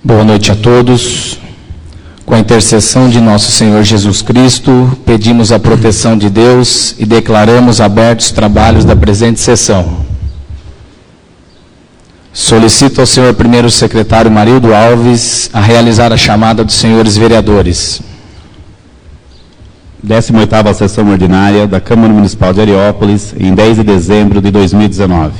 Boa noite a todos. Com a intercessão de nosso Senhor Jesus Cristo, pedimos a proteção de Deus e declaramos abertos os trabalhos da presente sessão. Solicito ao senhor primeiro secretário Marildo Alves a realizar a chamada dos senhores vereadores. 18ª sessão ordinária da Câmara Municipal de Areópolis, em 10 de dezembro de 2019.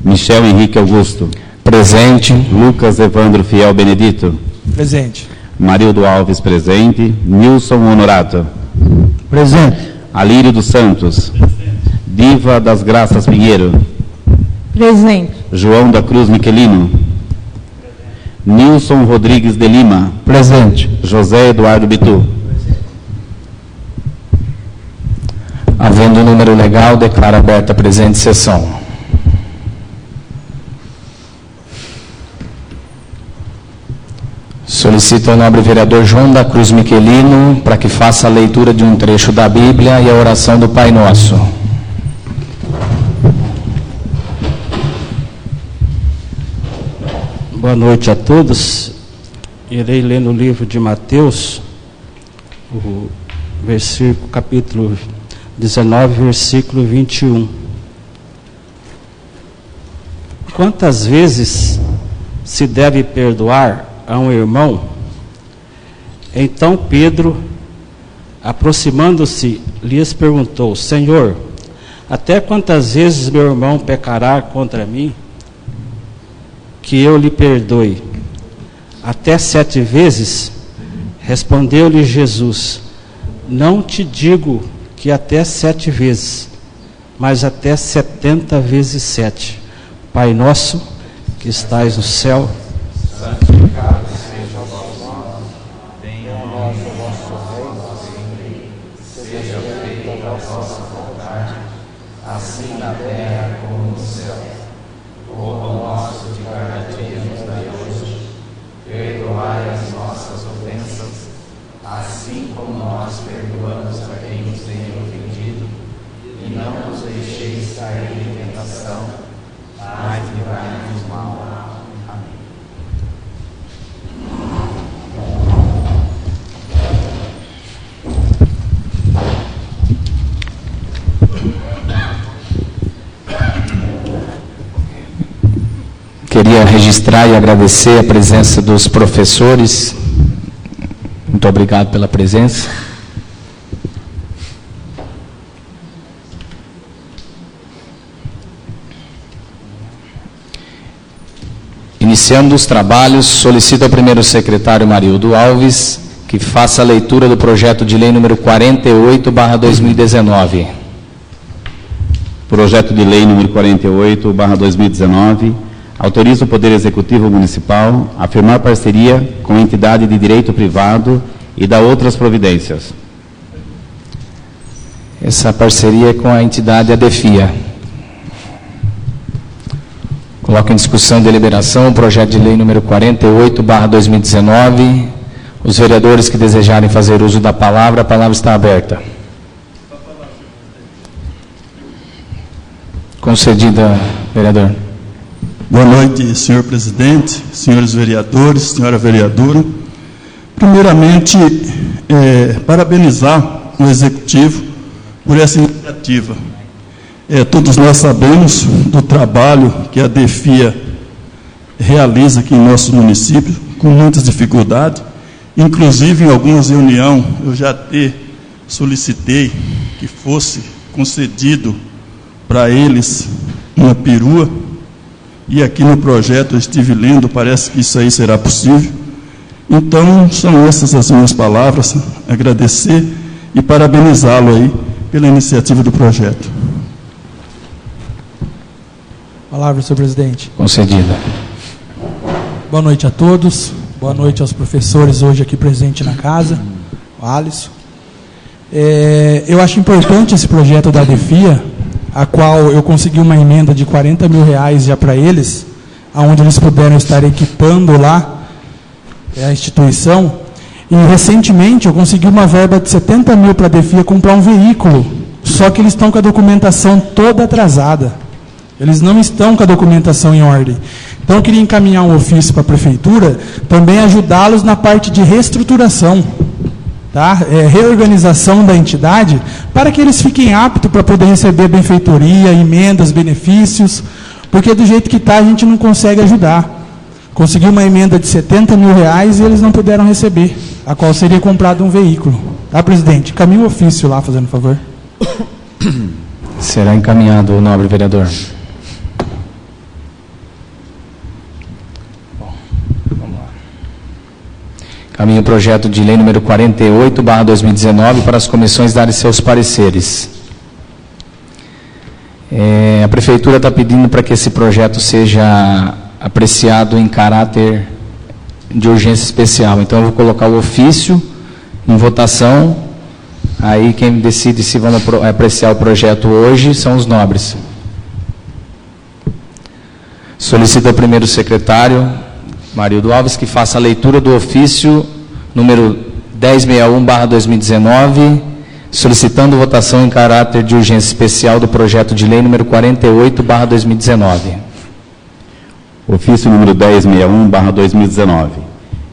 Michel Henrique Augusto. Presente. Lucas Evandro Fiel Benedito. Presente. Marildo Alves, presente. Nilson Honorato. Presente. Alírio dos Santos. Diva das Graças Pinheiro. Presente. João da Cruz Miquelino. Nilson Rodrigues de Lima. Presente. José Eduardo Bitu. Havendo o número legal, declaro aberta a presente sessão. Solicito ao nobre vereador João da Cruz Miquelino para que faça a leitura de um trecho da Bíblia e a oração do Pai Nosso. Boa noite a todos. Irei ler no livro de Mateus, o capítulo 19, versículo 21. Quantas vezes se deve perdoar a um irmão? Então Pedro, aproximando-se, lhes perguntou: Senhor, até quantas vezes meu irmão pecará contra mim, que eu lhe perdoe? Até 7 vezes? Respondeu-lhe Jesus: não te digo que até 7 vezes, mas até 70 vezes 7. Pai nosso, que estais no céu, santificado seja o vosso nome, venha a nós o vosso reino, seja feita a vossa vontade, assim na terra como no céu. O pão nosso de cada dia nos dai hoje, perdoai as nossas ofensas, assim como nós perdoamos a quem nos tem ofendido, e não nos deixeis cair em tentação, mas livrai-nos do mal. Amém. Queria registrar e agradecer a presença dos professores. Muito obrigado pela presença. Iniciando os trabalhos, solicito ao primeiro secretário Marildo Alves que faça a leitura do projeto de lei número 48/2019. Projeto de lei número 48/2019 autoriza o Poder Executivo Municipal a firmar parceria com entidade de direito privado e dá outras providências. Essa parceria é com a entidade ADEFIA. Coloco em discussão e deliberação o projeto de lei número 48/2019. Os vereadores que desejarem fazer uso da palavra, a palavra está aberta. Concedida, vereador. Boa noite, senhor presidente, senhores vereadores, senhora vereadora. Primeiramente, parabenizar o executivo por essa iniciativa. Todos nós sabemos do trabalho que a ADEFIA realiza aqui em nosso município, com muitas dificuldades. Inclusive, em algumas reuniões, eu já solicitei que fosse concedido para eles uma perua, e aqui no projeto eu estive lendo, parece que isso aí será possível. Então, são essas as minhas palavras, agradecer e parabenizá-lo aí pela iniciativa do projeto. Palavra, senhor presidente. Concedida. Boa noite a todos, boa noite aos professores hoje aqui presentes na casa, o Alisson. Eu acho importante esse projeto da ADEFIA, a qual eu consegui uma emenda de R$40 mil já para eles, onde eles puderam estar equipando lá a instituição. E recentemente eu consegui uma verba de 70 mil para a ADEFIA comprar um veículo, só que eles estão com a documentação toda atrasada. Eles não estão com a documentação em ordem. Então, Então, eu queria encaminhar um ofício para a Prefeitura, também ajudá-los na parte de reestruturação, tá? Reorganização da entidade, para que eles fiquem aptos para poder receber benfeitoria, emendas, benefícios, porque do jeito que está a gente não consegue ajudar. Conseguiu uma emenda de R$70 mil e eles não puderam receber, a qual seria comprado um veículo. Tá, presidente? Caminho ofício lá, fazendo favor. Será encaminhado, nobre vereador. Bom, vamos lá. Caminho o projeto de lei número 48/2019 para as comissões darem seus pareceres. A Prefeitura está pedindo para que esse projeto seja apreciado em caráter de urgência especial. Então, eu vou colocar o ofício em votação. Aí, quem decide se vão apreciar o projeto hoje são os nobres. Solicito ao primeiro secretário, Marildo Alves, que faça a leitura do ofício número 1061/2019, solicitando votação em caráter de urgência especial do projeto de lei número 48/2019. Ofício número 1061/2019.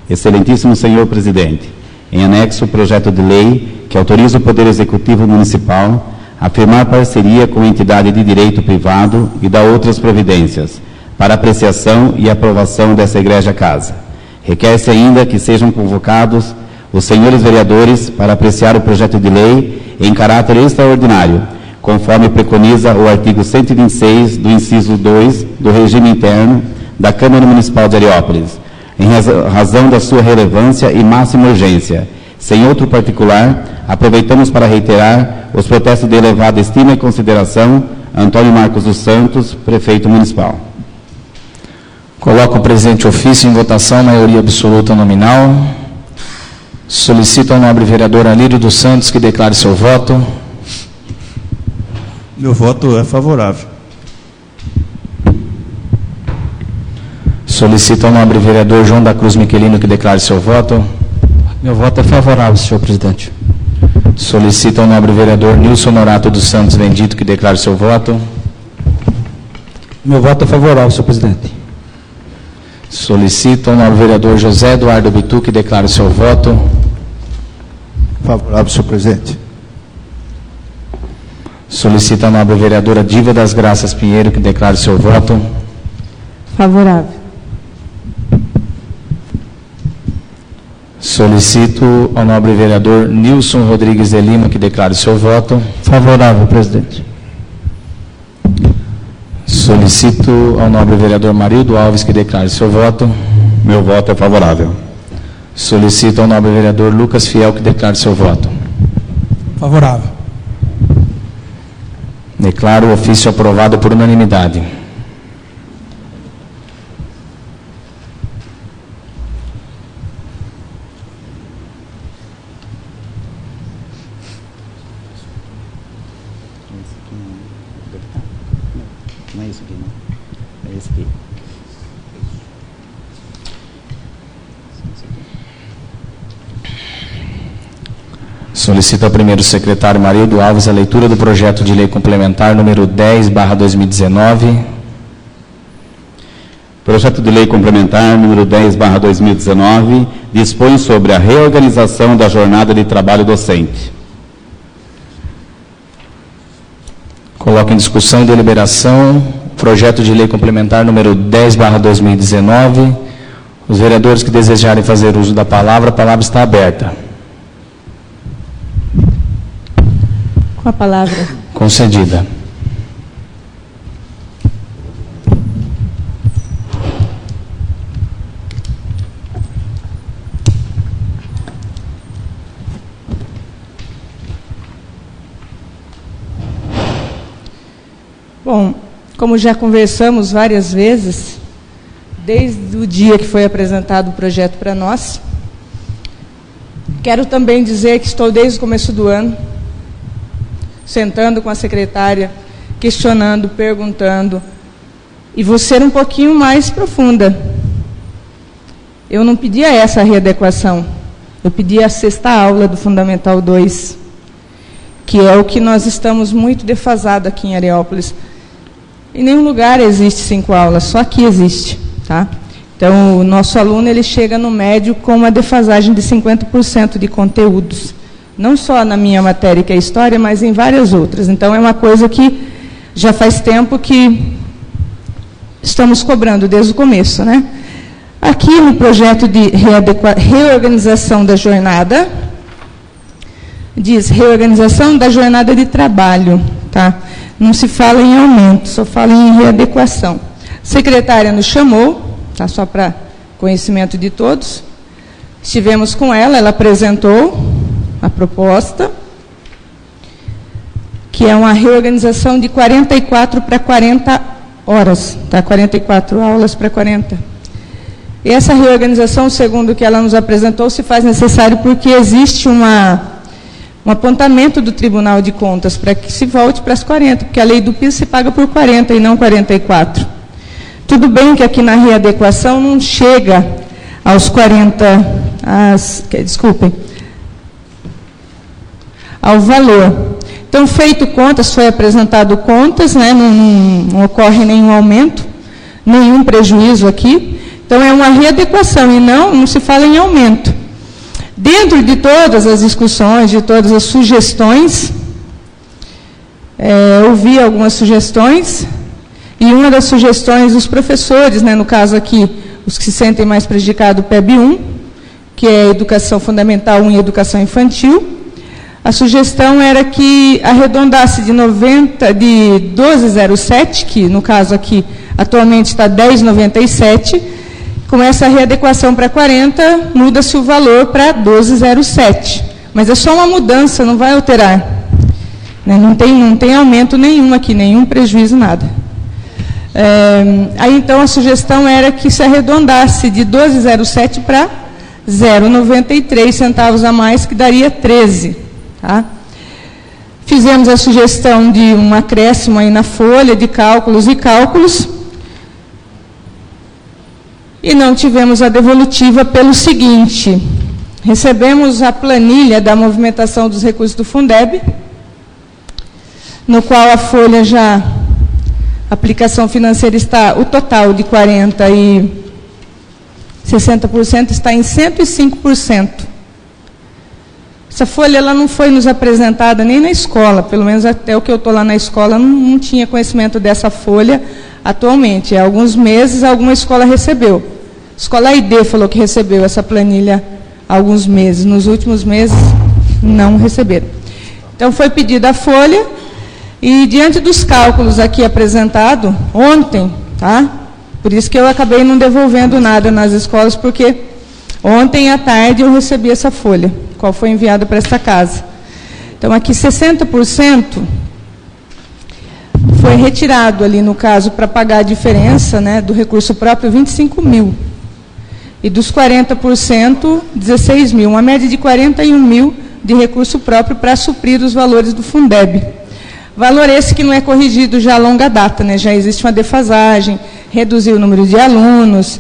Excelentíssimo senhor presidente, em anexo o projeto de lei que autoriza o Poder Executivo Municipal a firmar parceria com entidade de direito privado e da outras providências para apreciação e aprovação dessa egrégia casa. Requer-se ainda que sejam convocados os senhores vereadores para apreciar o projeto de lei em caráter extraordinário, conforme preconiza o artigo 126 do inciso 2 do regime interno da Câmara Municipal de Areópolis, em razão da sua relevância e máxima urgência. Sem outro particular, aproveitamos para reiterar os protestos de elevada estima e consideração, Antônio Marcos dos Santos, prefeito municipal. Coloco o presente ofício em votação, maioria absoluta nominal. Solicito ao nobre vereador Alírio dos Santos que declare seu voto. Meu voto é favorável. Solicito ao nobre vereador João da Cruz Miquelino que declare seu voto. Meu voto é favorável, senhor presidente. Solicito ao nobre vereador Nilson Norato dos Santos Bendito que declare seu voto. Meu voto é favorável, senhor presidente. Solicito ao nobre vereador José Eduardo Bitu que declare seu voto. Favorável, senhor presidente. Solicito à nobre vereadora Diva das Graças Pinheiro que declare seu voto. Favorável. Solicito ao nobre vereador Nilson Rodrigues de Lima que declare seu voto. Favorável, presidente. Solicito ao nobre vereador Marildo Alves que declare seu voto. Meu voto é favorável. Solicito ao nobre vereador Lucas Fiel que declare seu voto. Favorável. Declaro o ofício aprovado por unanimidade. Não é isso aqui, não. É esse aqui. Solicito ao primeiro secretário Marildo Alves a leitura do projeto de lei complementar número 10/2019. Projeto de lei complementar número 10/2019 dispõe sobre a reorganização da jornada de trabalho docente. Coloco em discussão e deliberação o projeto de lei complementar número 10/2019. Os vereadores que desejarem fazer uso da palavra, a palavra está aberta. Com a palavra. Concedida. Bom, como já conversamos várias vezes, desde o dia que foi apresentado o projeto para nós, quero também dizer que estou desde o começo do ano, sentando com a secretária, questionando, perguntando, e vou ser um pouquinho mais profunda. Eu não pedia essa readequação, eu pedi a 6ª aula do Fundamental 2, que é o que nós estamos muito defasados aqui em Areópolis. Em nenhum lugar existe 5 aulas, só aqui existe. tá? Então, o nosso aluno ele chega no médio com uma defasagem de 50% de conteúdos. Não só na minha matéria, que é História, mas em várias outras. Então, é uma coisa que já faz tempo que estamos cobrando, desde o começo, né? Aqui, no projeto de reorganização da jornada, diz reorganização da jornada de trabalho, tá? Não se fala em aumento, só fala em readequação. A secretária nos chamou, tá? Só para conhecimento de todos. Estivemos com ela, ela apresentou a proposta, que é uma reorganização de 44 para 40 horas, tá? 44 aulas para 40. E essa reorganização, segundo o que ela nos apresentou, se faz necessário porque existe um apontamento do Tribunal de Contas para que se volte para as 40, porque a lei do piso se paga por 40 e não 44. Tudo bem que aqui na readequação não chega aos 40, ao valor. Então, feito contas, foi apresentado contas, né, não ocorre nenhum aumento, nenhum prejuízo aqui. Então, é uma readequação e não se fala em aumento. Dentro de todas as discussões, de todas as sugestões, ouvi algumas sugestões, e uma das sugestões dos professores, né, no caso aqui, os que se sentem mais prejudicados, o PEB 1, que é Educação Fundamental 1 e Educação Infantil, a sugestão era que arredondasse de 12,07, que no caso aqui atualmente está 10,97, com essa readequação para 40, muda-se o valor para 12,07. Mas é só uma mudança, não vai alterar. Né? Não tem aumento nenhum aqui, nenhum prejuízo, nada. Aí então a sugestão era que se arredondasse de 12,07 para 0,93 centavos a mais, que daria 13. Tá? Fizemos a sugestão de um acréscimo aí na folha de cálculos e não tivemos a devolutiva pelo seguinte: recebemos a planilha da movimentação dos recursos do Fundeb, no qual a folha já, a aplicação financeira está, o total de 40% e 60% está em 105%. Essa folha ela não foi nos apresentada nem na escola, pelo menos até o que eu estou lá na escola, não tinha conhecimento dessa folha atualmente. Há alguns meses, alguma escola recebeu. A escola ID falou que recebeu essa planilha há alguns meses. Nos últimos meses, não receberam. Então, foi pedida a folha, e diante dos cálculos aqui apresentados, ontem, tá? Por isso que eu acabei não devolvendo nada nas escolas, porque ontem à tarde eu recebi essa folha, qual foi enviada para esta casa. Então, aqui 60% foi retirado ali, no caso, para pagar a diferença, né, do recurso próprio, 25 mil. E dos 40%, 16 mil. Uma média de 41 mil de recurso próprio para suprir os valores do Fundeb. Valor esse que não é corrigido já a longa data, né, já existe uma defasagem, reduziu o número de alunos,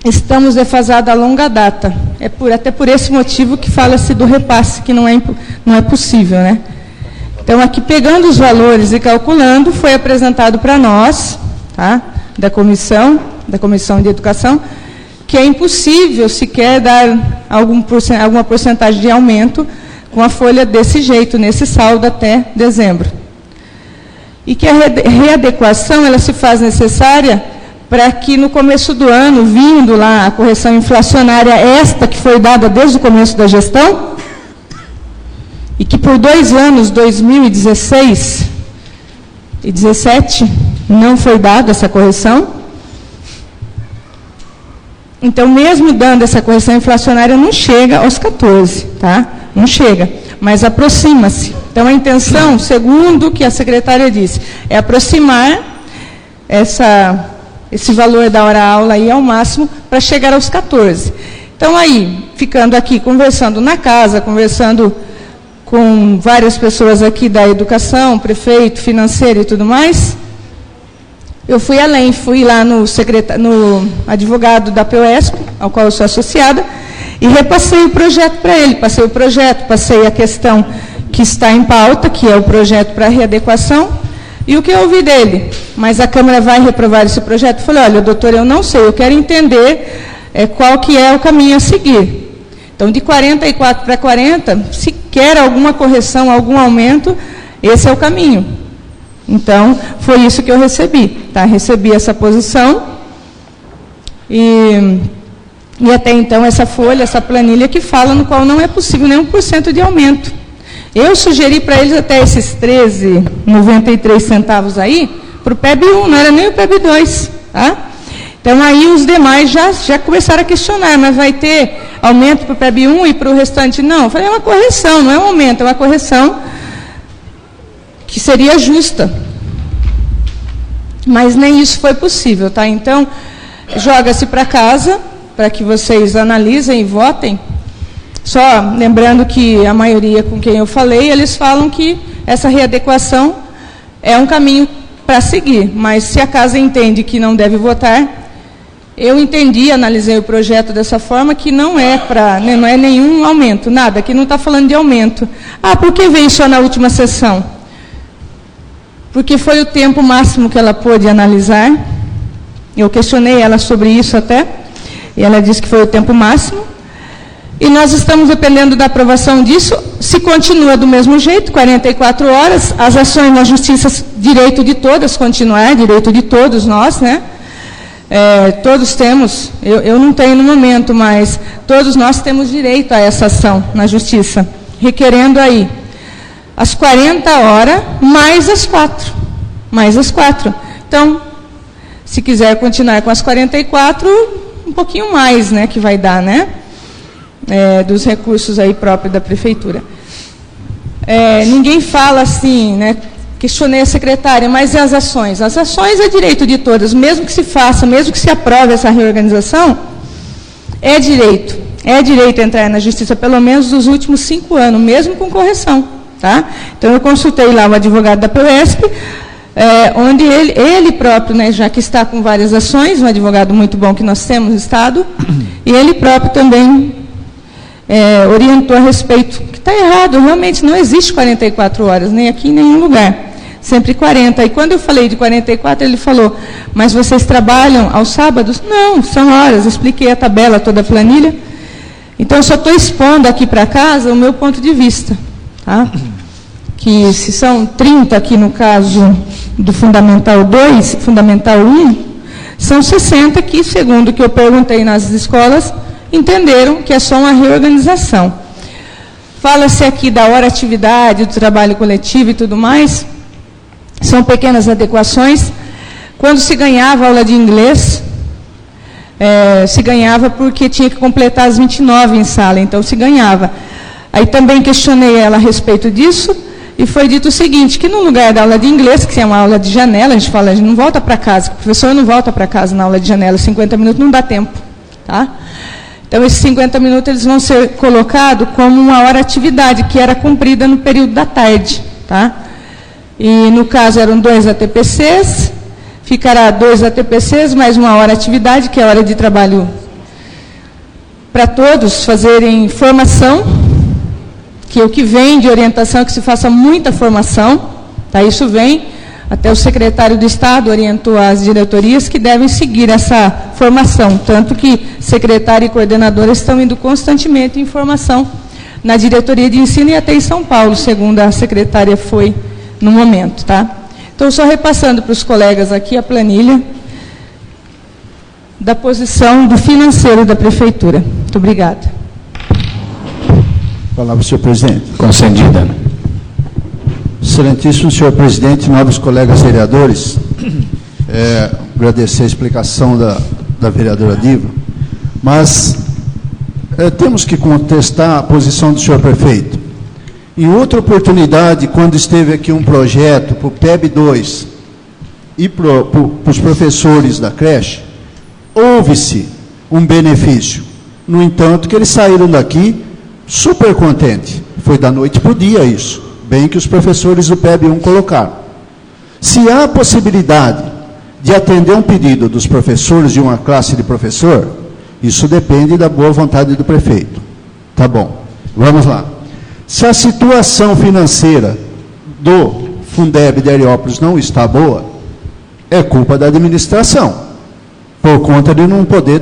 estamos defasados a longa data. Até por esse motivo que fala-se do repasse, que não é possível, né? Então, aqui, pegando os valores e calculando, foi apresentado para nós, tá, da comissão de educação, que é impossível sequer dar alguma porcentagem de aumento com a folha desse jeito, nesse saldo até dezembro. E que a readequação ela se faz necessária para que no começo do ano, vindo lá a correção inflacionária, esta que foi dada desde o começo da gestão, e que por 2 anos, 2016 e 2017, não foi dada essa correção. Então, mesmo dando essa correção inflacionária, não chega aos 14, tá? Não chega, mas aproxima-se. Então, a intenção, segundo o que a secretária disse, é aproximar esse valor da hora-aula aí ao máximo para chegar aos 14. Então, aí, ficando aqui, conversando na casa, conversando com várias pessoas aqui da educação, prefeito, financeiro e tudo mais, eu fui além, fui lá no advogado da POESP, ao qual eu sou associada, e repassei o projeto para ele. Passei a questão que está em pauta, que é o projeto para readequação, e o que eu ouvi dele? mas a Câmara vai reprovar esse projeto. Eu falei, olha, doutor, eu não sei, eu quero entender qual que é o caminho a seguir. Então, de 44 para 40, se quer alguma correção, algum aumento, esse é o caminho. Então, foi isso que eu recebi. Tá? Recebi essa posição e até então essa folha, essa planilha que fala no qual não é possível nenhum % de aumento. Eu sugeri para eles até esses 13,93 centavos aí, para o PEB 1, não era nem o PEB 2. Tá? Então, aí os demais já começaram a questionar, mas vai ter aumento para o PEB 1 e para o restante não? Eu falei, é uma correção, não é um aumento, é uma correção que seria justa. Mas nem isso foi possível, tá? Então, joga-se para casa, para que vocês analisem e votem. Só lembrando que a maioria com quem eu falei, eles falam que essa readequação é um caminho para seguir, mas se a casa entende que não deve votar, eu entendi, analisei o projeto dessa forma, que não é nenhum aumento, nada, aqui não está falando de aumento. Ah, por que veio só na última sessão? Porque foi o tempo máximo que ela pôde analisar. Eu questionei ela sobre isso até, e ela disse que foi o tempo máximo. E nós estamos dependendo da aprovação disso, se continua do mesmo jeito, 44 horas, as ações na justiça, direito de todas continuar, direito de todos nós, né? Todos temos, eu não tenho no momento, mas todos nós temos direito a essa ação na justiça, requerendo aí as 40 horas mais as 4. Então, se quiser continuar com as 44, um pouquinho mais, né, que vai dar, né, dos recursos aí próprios da prefeitura. Ninguém fala assim, né, questionei a secretária, mas e as ações? As ações é direito de todas, mesmo que se faça, mesmo que se aprove essa reorganização, é direito entrar na justiça, pelo menos nos últimos 5 anos, mesmo com correção. Tá? Então, eu consultei lá o advogado da PUESP, onde ele próprio, né, já que está com várias ações, um advogado muito bom que nós temos no Estado, e ele próprio também orientou a respeito, que está errado, realmente não existe 44 horas, nem aqui em nenhum lugar. Sempre 40. E quando eu falei de 44, ele falou, mas vocês trabalham aos sábados? Não, são horas. Eu expliquei a tabela, toda a planilha. Então, eu só estou expondo aqui para casa o meu ponto de vista. Tá? Que se são 30 aqui no caso do Fundamental 2, Fundamental 1, são 60 que, segundo o que eu perguntei nas escolas, entenderam que é só uma reorganização. Fala-se aqui da hora-atividade, do trabalho coletivo e tudo mais. São pequenas adequações. Quando se ganhava aula de inglês, se ganhava porque tinha que completar as 29 em sala, então se ganhava. Aí também questionei ela a respeito disso, e foi dito o seguinte, que no lugar da aula de inglês, que é uma aula de janela, a gente fala, a gente não volta para casa, o professor não volta para casa na aula de janela, 50 minutos não dá tempo. Tá? Então, esses 50 minutos eles vão ser colocados como uma hora-atividade, que era cumprida no período da tarde. Tá? E, no caso, eram 2 ATPCs, ficará 2 ATPCs, mais uma hora-atividade, que é a hora de trabalho para todos fazerem formação, que o que vem de orientação é que se faça muita formação, tá? Isso vem, até o secretário do Estado orientou as diretorias que devem seguir essa formação, tanto que secretário e coordenadora estão indo constantemente em formação na diretoria de ensino e até em São Paulo, segundo a secretária foi no momento. Tá? Então, só repassando para os colegas aqui a planilha da posição do financeiro da Prefeitura. Muito obrigada. Palavra, senhor presidente. Concedida. Excelentíssimo senhor presidente, nobres colegas vereadores, agradecer a explicação da vereadora Diva, mas temos que contestar a posição do senhor prefeito. Em outra oportunidade, quando esteve aqui um projeto para o PEB 2 e para os professores da creche, houve-se um benefício. No entanto, que eles saíram daqui super contentes. Foi da noite para o dia isso. Bem que os professores do PEB 1 colocaram. Se há possibilidade de atender um pedido dos professores de uma classe de professor, isso depende da boa vontade do prefeito. Tá bom. Vamos lá. Se a situação financeira do Fundeb de Areópolis não está boa, é culpa da administração, por conta de não poder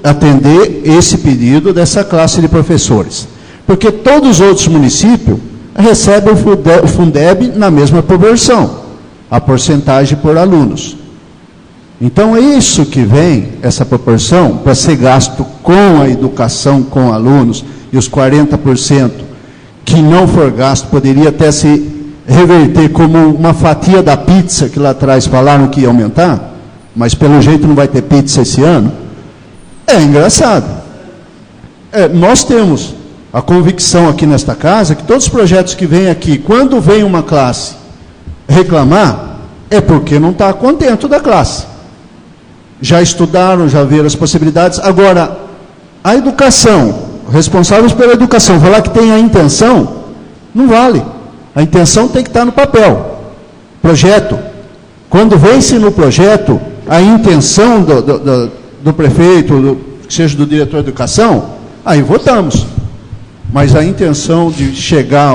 atender esse pedido dessa classe de professores. Porque todos os outros municípios recebem o Fundeb na mesma proporção, a porcentagem por alunos. Então, é isso que vem, essa proporção, para ser gasto com a educação, com alunos, e os 40% que não for gasto, poderia até se reverter como uma fatia da pizza, que lá atrás falaram que ia aumentar, mas pelo jeito não vai ter pizza esse ano. É engraçado. Nós temos a convicção aqui nesta casa que todos os projetos que vêm aqui, quando vem uma classe reclamar, é porque não está contente da classe. Já estudaram, já viram as possibilidades. Agora, a educação, responsáveis pela educação, falar que tem a intenção, não vale. A intenção tem que estar no papel. Projeto. Quando vence no projeto a intenção do prefeito, seja do diretor de educação, aí votamos. Mas a intenção de chegar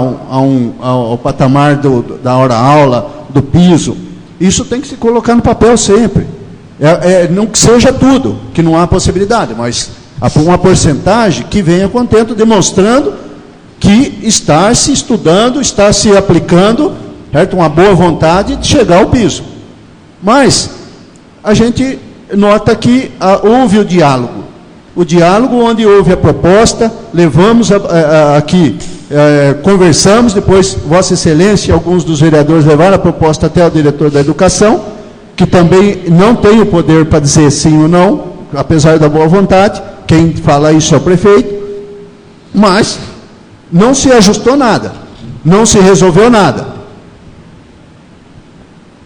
ao patamar da hora-aula, do piso, isso tem que se colocar no papel sempre. Não que seja tudo, que não há possibilidade, mas uma porcentagem que venha contento, demonstrando que está se estudando, está se aplicando, certo? Uma boa vontade de chegar ao piso. Mas a gente nota que houve o diálogo. O diálogo onde houve a proposta, levamos aqui, conversamos, depois Vossa Excelência e alguns dos vereadores levaram a proposta até o diretor da educação, que também não tem o poder para dizer sim ou não, apesar da boa vontade, quem fala isso é o prefeito, mas não se ajustou nada, não se resolveu nada.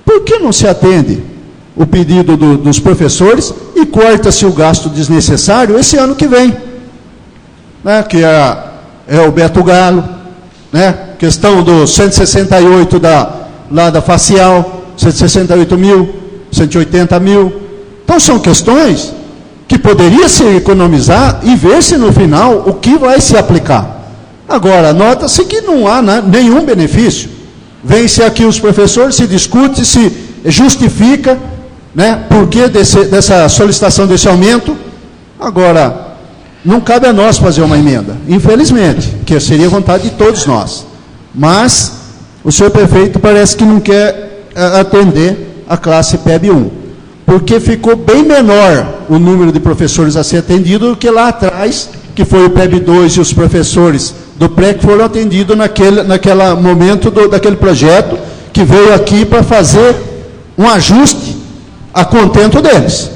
Por que não se atende o pedido dos professores e corta-se o gasto desnecessário esse ano que vem? Né? Que é o Beto Galo, né? Questão do 168 lá da facial, 168 mil, 180 mil. Então são questões que poderia se economizar e ver se no final o que vai se aplicar. Agora, nota-se que não há nenhum benefício. Vem-se aqui os professores, se discute, se justifica, né, por que dessa solicitação desse aumento. Agora, não cabe a nós fazer uma emenda, infelizmente, que seria vontade de todos nós. Mas o senhor prefeito parece que não quer atender a classe PEB 1, porque ficou bem menor o número de professores a ser atendido do que lá atrás, que foi o PEB 2 e os professores do pré que foram atendidos naquele momento daquele projeto, que veio aqui para fazer um ajuste a contento deles.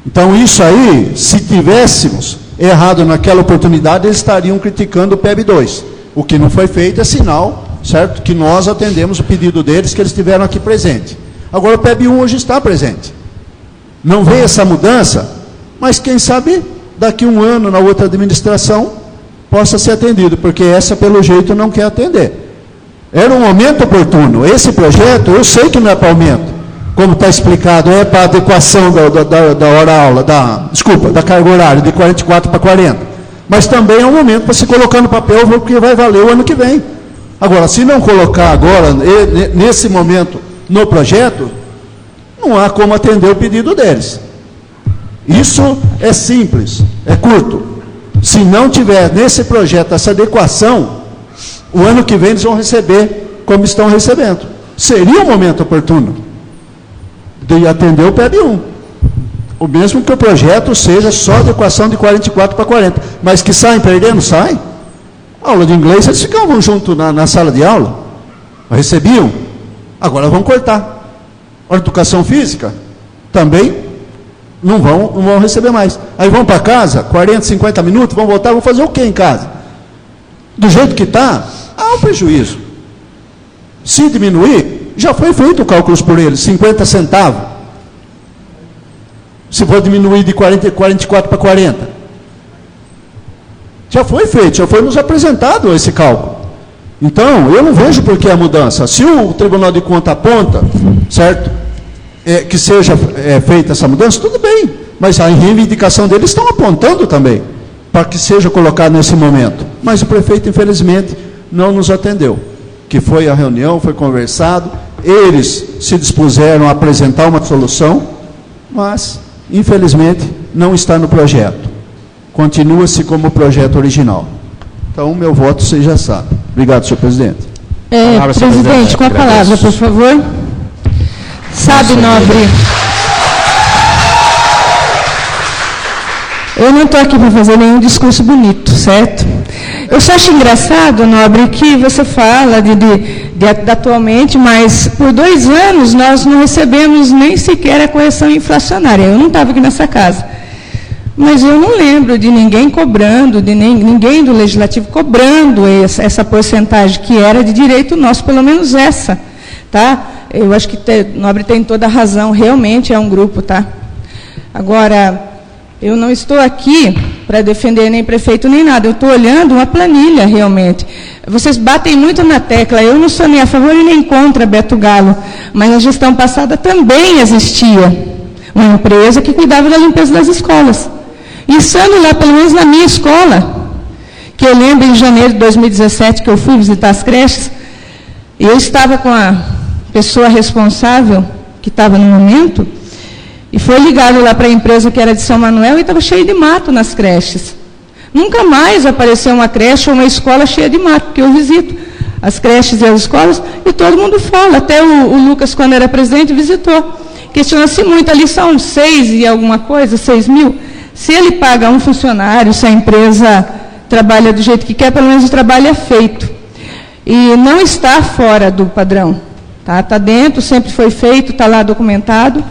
Então, isso aí, se tivéssemos errado naquela oportunidade, eles estariam criticando o PEB 2. O que não foi feito é sinal, certo? Que nós atendemos o pedido deles, que eles estiveram aqui presente. Agora, o PEB 1 hoje está presente. Não veio essa mudança, mas quem sabe, daqui um ano, na outra administração, possa ser atendido, porque essa, pelo jeito, não quer atender. Era um momento oportuno. Esse projeto, eu sei que não é para aumento, como está explicado, é para adequação da hora-aula, da carga horária, de 44 para 40. Mas também é um momento para se colocar no papel, porque vai valer o ano que vem. Agora, se não colocar agora, nesse momento, no projeto, não há como atender o pedido deles. Isso é simples, é curto. Se não tiver nesse projeto essa adequação, o ano que vem eles vão receber como estão recebendo. Seria um momento oportuno de atender o PEB 1. O mesmo que o projeto seja só adequação de 44 para 40. Mas que saem perdendo, saem. Aula de inglês, eles ficavam junto na sala de aula. Recebiam. Agora vão cortar. A educação física, também não vão receber mais. Aí vão para casa, 40, 50 minutos, vão voltar, vão fazer o quê em casa? Do jeito que está, há um prejuízo. Se diminuir, já foi feito o cálculo por eles, 50 centavos. Se for diminuir de 44 para 40. Já foi feito, já foi nos apresentado esse cálculo. Então, eu não vejo por que a mudança. Se o Tribunal de Contas aponta, certo, que seja feita essa mudança, tudo bem. Mas a reivindicação deles estão apontando também, para que seja colocado nesse momento. Mas o prefeito, infelizmente, não nos atendeu. Que foi a reunião, foi conversado, eles se dispuseram a apresentar uma solução, mas, infelizmente, não está no projeto. Continua-se como o projeto original. Então, meu voto você já sabe. Obrigado, senhor presidente. Presidente, com a palavra, por favor. Sabe, nobre, eu não estou aqui para fazer nenhum discurso bonito, certo? Eu só acho engraçado, nobre, que você fala de atualmente, mas por 2 anos nós não recebemos nem sequer a correção inflacionária. Eu não estava aqui nessa casa. Mas eu não lembro de ninguém cobrando, de ninguém do Legislativo cobrando essa porcentagem que era de direito nosso, pelo menos essa, tá? Eu acho que o nobre tem toda a razão, realmente é um grupo, tá? Agora, eu não estou aqui para defender nem prefeito nem nada, eu estou olhando uma planilha, realmente. Vocês batem muito na tecla, eu não sou nem a favor e nem contra Beto Galo, mas na gestão passada também existia uma empresa que cuidava da limpeza das escolas. E estando lá, pelo menos na minha escola, que eu lembro em janeiro de 2017, que eu fui visitar as creches, eu estava com a pessoa responsável, que estava no momento, e foi ligado lá para a empresa que era de São Manuel, e estava cheio de mato nas creches. Nunca mais apareceu uma creche ou uma escola cheia de mato, porque eu visito as creches e as escolas, e todo mundo fala, até o Lucas, quando era presidente, visitou. Questiona-se muito, ali são 6 e alguma coisa, 6 mil. Se ele paga um funcionário, se a empresa trabalha do jeito que quer, pelo menos o trabalho é feito. E não está fora do padrão. Está dentro, sempre foi feito, está lá documentado.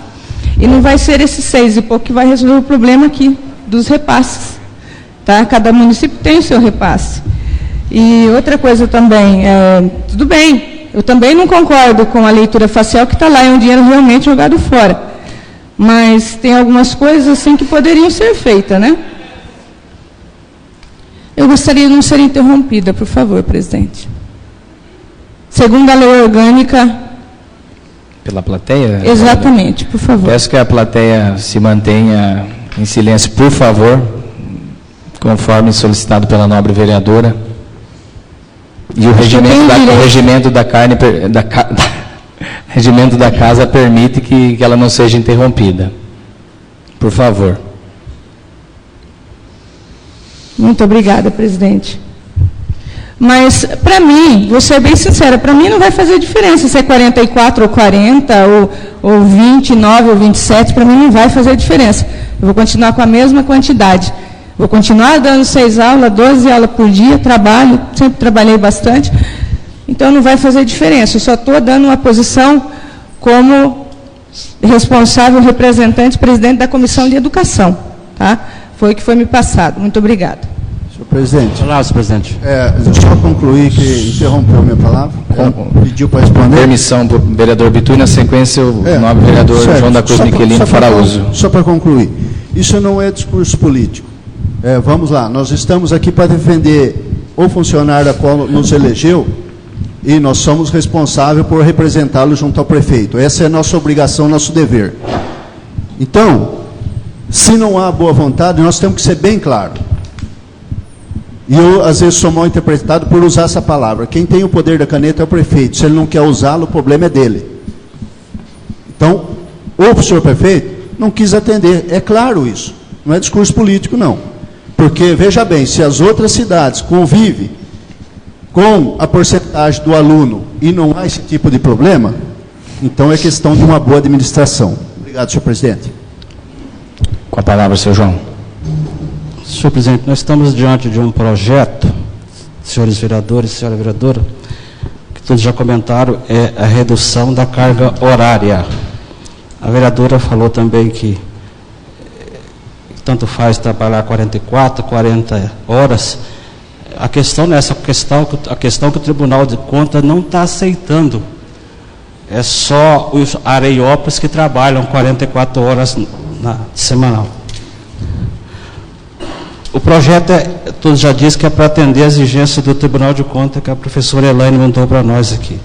E não vai ser esses 6 e pouco que vai resolver o problema aqui dos repasses. Tá? Cada município tem o seu repasse. E outra coisa também, tudo bem, eu também não concordo com a leitura facial que está lá, é um dinheiro realmente jogado fora. Mas tem algumas coisas assim que poderiam ser feitas, né? Eu gostaria de não ser interrompida, por favor, presidente. Segundo a lei orgânica... Pela plateia? Exatamente, por favor. Peço que a plateia se mantenha em silêncio, por favor, conforme solicitado pela nobre vereadora. E o regimento da regimento da casa permite que ela não seja interrompida. Por favor. Muito obrigada, presidente. Mas, para mim, vou ser bem sincera, para mim não vai fazer diferença se é 44 ou 40, ou 29 ou 27, para mim não vai fazer diferença. Eu vou continuar com a mesma quantidade. Vou continuar dando 6 aulas, 12 aulas por dia, trabalho, sempre trabalhei bastante. Então, não vai fazer diferença. Eu só estou dando uma posição como responsável, representante, presidente da Comissão de Educação. Tá? Foi o que foi me passado. Muito obrigada. Senhor presidente. Olá, senhor presidente. Só concluir que interrompeu a minha palavra. Pediu para responder. Permissão para o vereador Bitu e, na sequência, o nobre vereador João da Cruz Miquelino fará uso. Só para concluir. Isso não é discurso político. Vamos lá. Nós estamos aqui para defender o funcionário a qual nos elegeu, e nós somos responsáveis por representá-lo junto ao prefeito. Essa é a nossa obrigação, nosso dever. Então, se não há boa vontade, nós temos que ser bem claros. E eu, às vezes, sou mal interpretado por usar essa palavra. Quem tem o poder da caneta é o prefeito. Se ele não quer usá-lo, o problema é dele. Então, o senhor prefeito não quis atender. É claro isso. Não é discurso político, não. Porque, veja bem, se as outras cidades convivem com a porcentagem do aluno e não há esse tipo de problema, então é questão de uma boa administração. Obrigado, senhor presidente. Com a palavra, senhor João. Senhor presidente, nós estamos diante de um projeto, senhores vereadores, senhora vereadora, que todos já comentaram, é a redução da carga horária. A vereadora falou também que tanto faz trabalhar 44, 40 horas. A questão nessa a questão que o Tribunal de Contas não está aceitando. É só os areiópolis que trabalham 44 horas semanal. O projeto, todos já dizem que é para atender a exigência do Tribunal de Contas, que a professora Elaine mandou para nós aqui.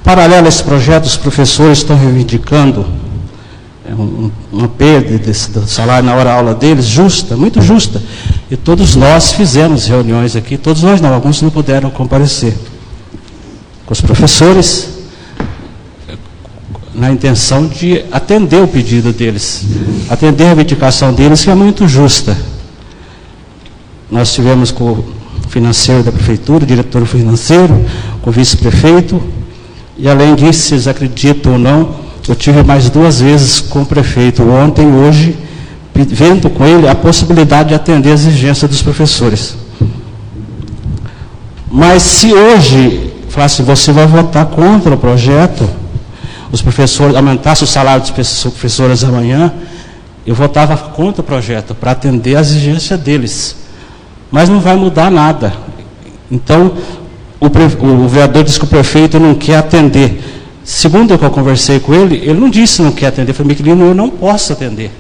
Paralelo a esse projeto, os professores estão reivindicando uma perda do salário na hora-aula deles, justa, muito justa. E todos nós fizemos reuniões aqui, todos nós não, alguns não puderam comparecer. Com os professores, na intenção de atender o pedido deles, atender a reivindicação deles, que é muito justa. Nós tivemos com o financeiro da prefeitura, o diretor financeiro, com o vice-prefeito, e além disso, vocês acreditam ou não, eu tive mais 2 vezes com o prefeito, ontem e hoje, vendo com ele a possibilidade de atender as exigências dos professores. Mas se hoje falasse, você vai votar contra o projeto, os professores, aumentasse o salário dos professores amanhã, eu votava contra o projeto, para atender as exigências deles. Mas não vai mudar nada. Então, o vereador disse que o prefeito não quer atender. Segundo o que eu conversei com ele, ele não disse que não quer atender. Eu falei, Miquelino, eu não posso atender.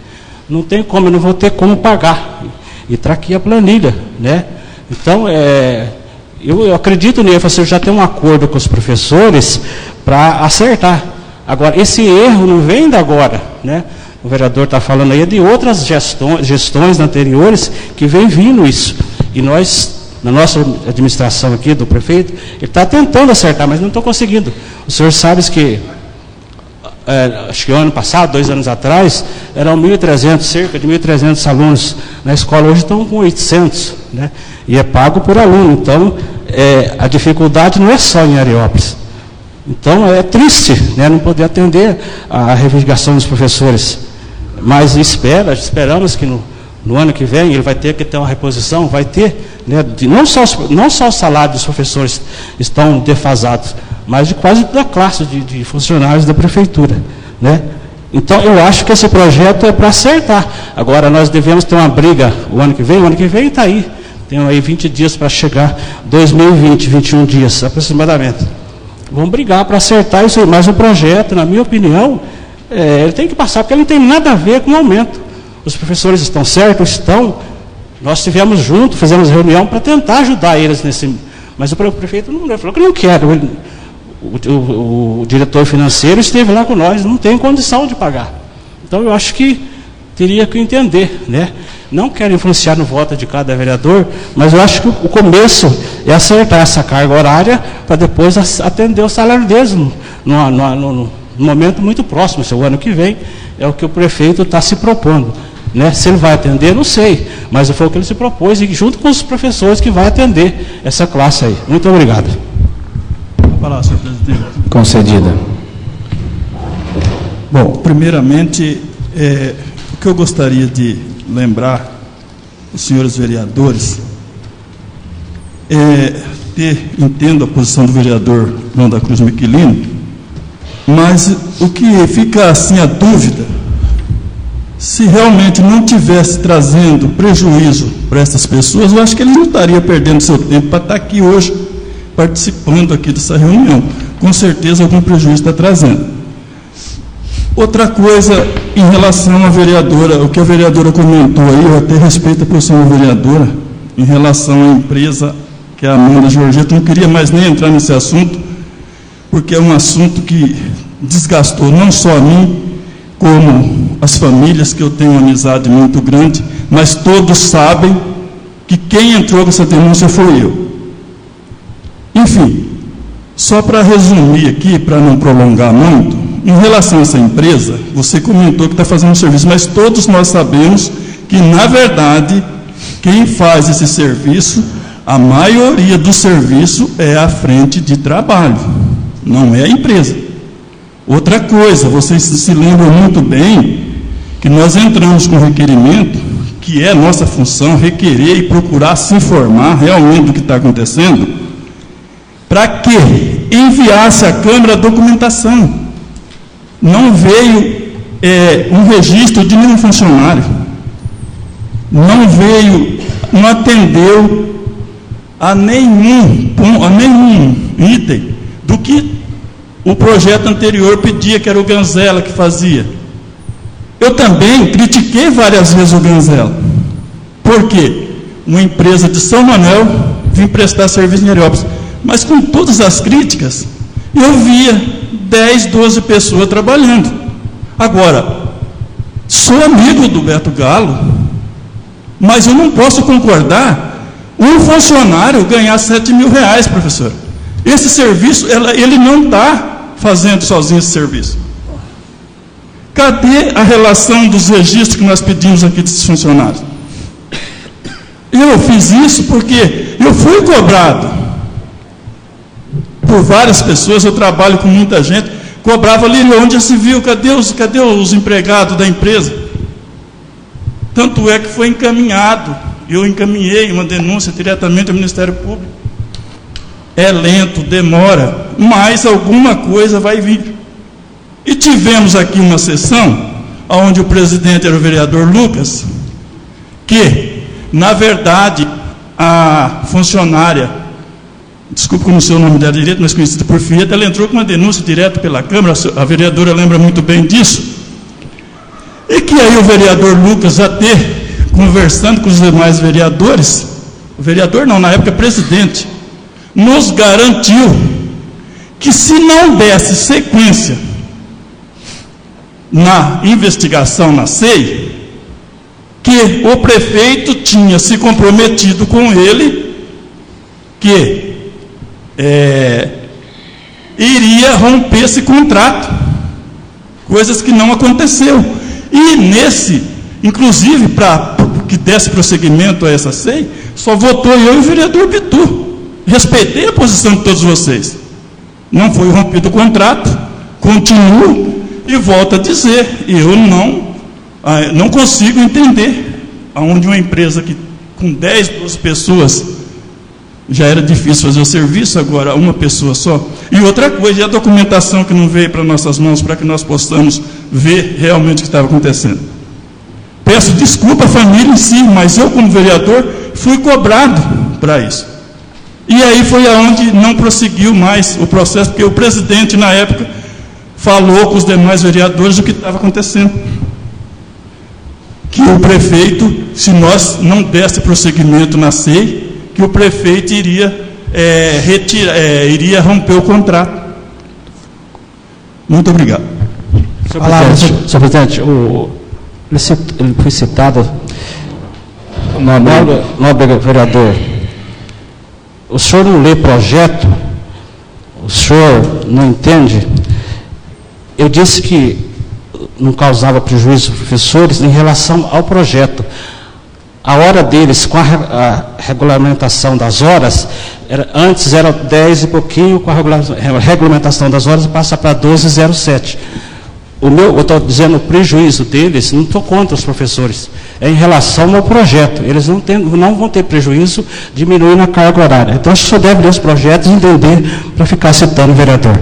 Não tem como, eu não vou ter como pagar. E está aqui a planilha, né? Então, eu acredito nele. Eu falei, eu já tenho um acordo com os professores para acertar. Agora, esse erro não vem de agora, né? O vereador está falando aí de outras gestões anteriores que vem vindo isso. E nós, na nossa administração aqui do prefeito, ele está tentando acertar, mas não estou conseguindo. O senhor sabe que, acho que ano passado, 2 anos atrás, eram 1.300, cerca de 1.300 alunos na escola, hoje estão com 800, né? E é pago por aluno. Então, a dificuldade não é só em Areópolis. Então, é triste, né, não poder atender a reivindicação dos professores. Mas esperamos que no ano que vem ele vai ter que ter uma reposição, vai ter, né, não só o salário dos professores estão defasados, mas de quase toda a classe de funcionários da prefeitura, né? Então, eu acho que esse projeto é para acertar. Agora, nós devemos ter uma briga o ano que vem está aí. Tem aí 20 dias para chegar, 2020, 21 dias aproximadamente. Vamos brigar para acertar isso aí, mas o projeto, na minha opinião, ele tem que passar, porque ele não tem nada a ver com o aumento. Os professores estão certos? Estão. Nós estivemos juntos, fizemos reunião para tentar ajudar eles nesse... Mas o prefeito não falou que não quer. O diretor financeiro esteve lá com nós, não tem condição de pagar. Então, eu acho que teria que entender, né? Não quero influenciar no voto de cada vereador, mas eu acho que o começo é acertar essa carga horária para depois atender o salário deles no momento muito próximo, o ano que vem, é o que o prefeito está se propondo, né? Se ele vai atender, não sei, mas foi o que ele se propôs, e junto com os professores que vai atender essa classe aí. Muito obrigado. Vou falar, senhor presidente. Concedida. Bom, primeiramente, o que eu gostaria de lembrar os senhores vereadores, entendo a posição do vereador João da Cruz Miquelino, mas o que fica assim a dúvida, se realmente não tivesse trazendo prejuízo para essas pessoas, eu acho que ele não estaria perdendo seu tempo para estar aqui hoje, participando aqui dessa reunião. Com certeza algum prejuízo está trazendo. Outra coisa, em relação à vereadora, o que a vereadora comentou aí, eu até respeito a posição da vereadora, em relação à empresa, que é a Amanda Giorgetto, não queria mais nem entrar nesse assunto, porque é um assunto que desgastou não só a mim, como as famílias, que eu tenho uma amizade muito grande, mas todos sabem que quem entrou com essa denúncia foi eu. Enfim, só para resumir aqui, para não prolongar muito, em relação a essa empresa, você comentou que está fazendo um serviço, mas todos nós sabemos que, na verdade, quem faz esse serviço, a maioria do serviço é a frente de trabalho, não é a empresa. Outra coisa, vocês se lembram muito bem que nós entramos com requerimento, que é nossa função, requerer e procurar se informar realmente do que está acontecendo, para que enviasse à Câmara a documentação. Não veio um registro de nenhum funcionário, não atendeu a nenhum item do que o projeto anterior pedia, que era o Ganzella que fazia. Eu também critiquei várias vezes o Ganzella. Por quê? Uma empresa de São Manuel vim prestar serviço em Areópolis. Mas com todas as críticas, eu via 10, 12 pessoas trabalhando. Agora, sou amigo do Beto Galo, mas eu não posso concordar um funcionário ganhar R$7.000, professor. Esse serviço, ele não está fazendo sozinho esse serviço. Cadê a relação dos registros que nós pedimos aqui desses funcionários? Eu fiz isso porque eu fui cobrado por várias pessoas, eu trabalho com muita gente, cobrava ali onde já se viu, cadê os empregados da empresa? Tanto é que foi encaminhado, eu encaminhei uma denúncia diretamente ao Ministério Público. É lento, demora, mas alguma coisa vai vir. E tivemos aqui uma sessão, onde o presidente era o vereador Lucas, que, na verdade, a funcionária, desculpe como sei o nome dela direito, mas conhecida por Fieta, ela entrou com uma denúncia direto pela Câmara, a vereadora lembra muito bem disso, e que aí o vereador Lucas, até conversando com os demais vereadores, o vereador não, na época presidente, nos garantiu que se não desse sequência na investigação na SEI, que o prefeito tinha se comprometido com ele, que iria romper esse contrato, coisas que não aconteceu. E inclusive, para que desse prosseguimento a essa SEI, só votou eu e o vereador Bitu. Respeitei a posição de todos vocês. Não foi rompido o contrato, continuo, e volto a dizer, eu não consigo entender aonde uma empresa que com 10, 12 pessoas já era difícil fazer o serviço, agora uma pessoa só. E outra coisa, e a documentação que não veio para nossas mãos para que nós possamos ver realmente o que estava acontecendo. Peço desculpa à família em si, mas eu como vereador fui cobrado para isso. E aí foi aonde não prosseguiu mais o processo, porque o presidente na época falou com os demais vereadores o que estava acontecendo. Que o prefeito, se nós não desse prosseguimento na SEI, que o prefeito iria romper o contrato. Muito obrigado. Senhor presidente, ele foi citado, nobre vereador, o senhor não lê projeto, o senhor não entende. Eu disse que não causava prejuízo aos professores em relação ao projeto. A hora deles, com a regulamentação das horas, antes era 10 e pouquinho, com a regulamentação das horas passa para 12,07. Eu estou dizendo o prejuízo deles, não estou contra os professores, é em relação ao projeto. Eles não vão ter prejuízo diminuindo a carga horária. Então, acho que o senhor deve ler os projetos e entender para ficar citando o vereador.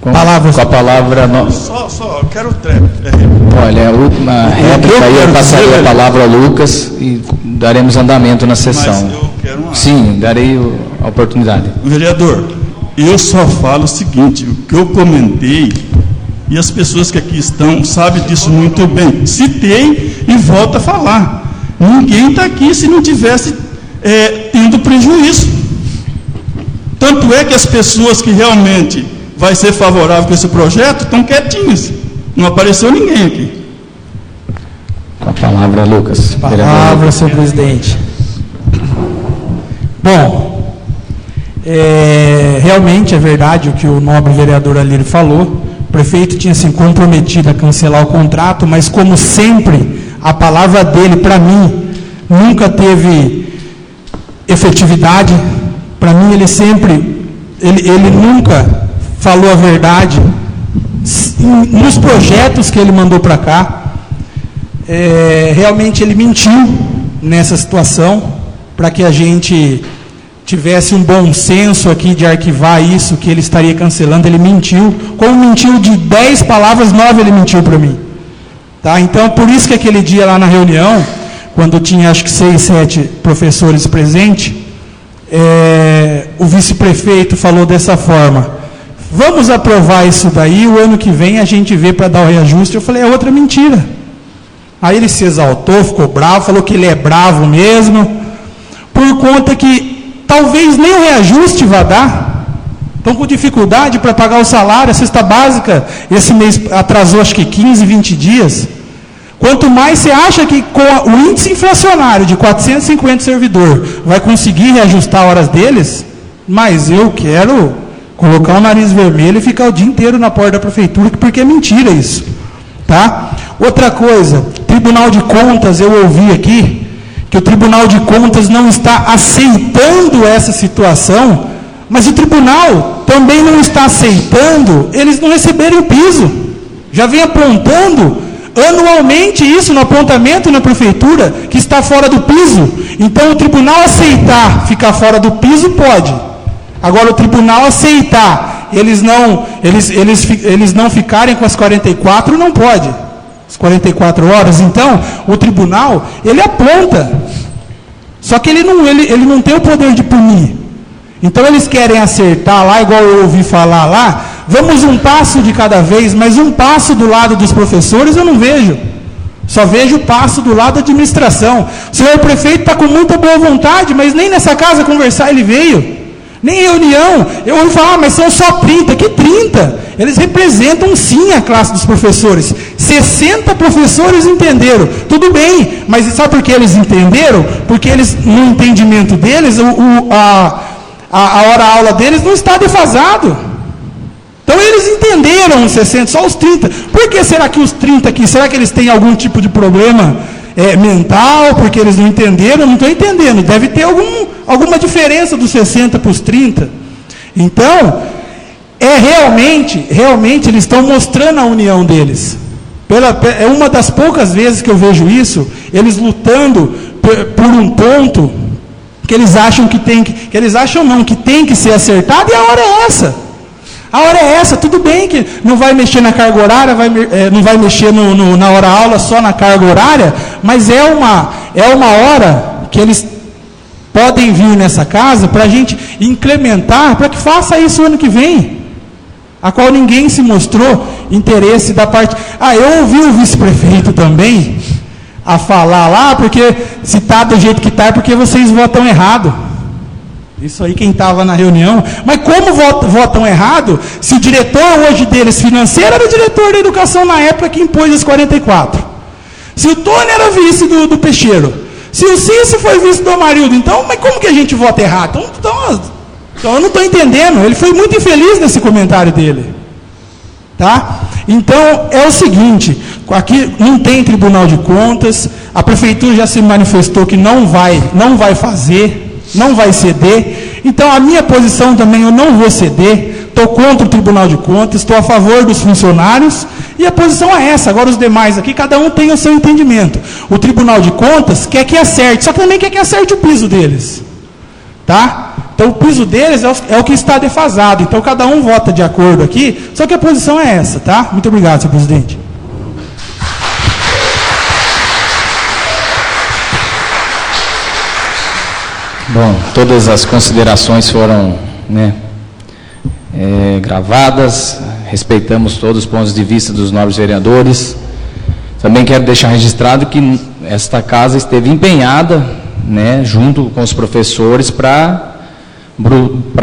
Com a palavra... Só quero... Olha, a última réplica aí eu passaria a palavra ao Lucas e daremos andamento na sessão. Mas eu quero uma... Sim, darei a oportunidade. Vereador, eu só falo o seguinte, o que eu comentei, e as pessoas que aqui estão sabem disso muito bem. Citei e volto a falar. Ninguém está aqui se não tivesse tendo prejuízo. Tanto é que as pessoas que realmente vai ser favorável com esse projeto estão quietinhas. Não apareceu ninguém aqui. Com a palavra, Lucas. Palavra, senhor presidente. Bom, realmente é verdade o que o nobre vereador Alírio falou. O prefeito tinha se comprometido a cancelar o contrato, mas como sempre, a palavra dele, para mim, nunca teve efetividade. Para mim, ele nunca falou a verdade nos projetos que ele mandou para cá. Realmente ele mentiu nessa situação, para que a gente tivesse um bom senso aqui de arquivar isso, que ele estaria cancelando. Ele mentiu, como mentiu de 10 palavras, 9 ele mentiu para mim. Tá? Então, por isso que aquele dia lá na reunião, quando tinha acho que 6, 7 professores presentes, o vice-prefeito falou dessa forma: vamos aprovar isso daí, o ano que vem a gente vê para dar o reajuste. Eu falei, é outra mentira. Aí ele se exaltou, ficou bravo, falou que ele é bravo mesmo, por conta que talvez nem o reajuste vá dar. Estão com dificuldade para pagar o salário, a cesta básica, esse mês atrasou acho que 15, 20 dias. Quanto mais você acha que com o índice inflacionário de 450 servidor vai conseguir reajustar horas deles, mas eu quero colocar o nariz vermelho e ficar o dia inteiro na porta da prefeitura, porque é mentira isso. Tá? Outra coisa, Tribunal de Contas, eu ouvi aqui que o Tribunal de Contas não está aceitando essa situação, mas o tribunal também não está aceitando eles não receberem o piso. Já vem apontando anualmente isso no apontamento na prefeitura, que está fora do piso. Então o tribunal aceitar ficar fora do piso pode. Agora o tribunal aceitar eles não ficarem com as 44 não pode. As 44 horas. Então o tribunal ele aponta. Só que ele não tem o poder de punir. Então eles querem acertar lá, igual eu ouvi falar lá, vamos um passo de cada vez, mas um passo do lado dos professores eu não vejo. Só vejo o passo do lado da administração. O senhor prefeito está com muita boa vontade, mas nem nessa casa conversar ele veio. Nem reunião. Eu ouvi falar, mas são só 30. Que 30? Eles representam sim a classe dos professores. 60 professores entenderam. Tudo bem, mas sabe por que eles entenderam? Porque eles, no entendimento deles, a hora-aula deles não está defasado. Então eles entenderam os 60, só os 30. Por que será que os 30 aqui, será que eles têm algum tipo de problema mental, porque eles não entenderam? Não estou entendendo, deve ter alguma diferença dos 60 para os 30. Então, realmente eles estão mostrando a união deles. É uma das poucas vezes que eu vejo isso, eles lutando por um ponto que eles acham que tem que ser acertado, e a hora é essa. A hora é essa, tudo bem que não vai mexer na carga horária, não vai mexer na hora-aula, só na carga horária, mas é uma hora que eles podem vir nessa casa para a gente incrementar, para que faça isso ano que vem, a qual ninguém se mostrou interesse da parte... eu ouvi o vice-prefeito também a falar lá, porque se está do jeito que está, é porque vocês votam errado. Isso aí quem estava na reunião. Mas como votam errado, se o diretor hoje deles financeiro era o diretor da educação na época que impôs as 44. Se o Tony era vice do Peixeiro. Se o Cícero foi vice do Amarildo. Então, mas como que a gente vota errado? Então eu não estou entendendo. Ele foi muito infeliz nesse comentário dele. Tá? Então, é o seguinte, aqui não tem Tribunal de Contas, a prefeitura já se manifestou que não vai fazer, não vai ceder. Então a minha posição também, eu não vou ceder, estou contra o Tribunal de Contas, estou a favor dos funcionários, e a posição é essa. Agora os demais aqui, cada um tem o seu entendimento. O Tribunal de Contas quer que acerte, só que também quer que acerte o piso deles. Tá? Então o piso deles é o que está defasado, então cada um vota de acordo aqui, só que a posição é essa, tá? Muito obrigado, senhor presidente. Bom, todas as considerações foram gravadas, respeitamos todos os pontos de vista dos nobres vereadores. Também quero deixar registrado que esta casa esteve empenhada, junto com os professores, para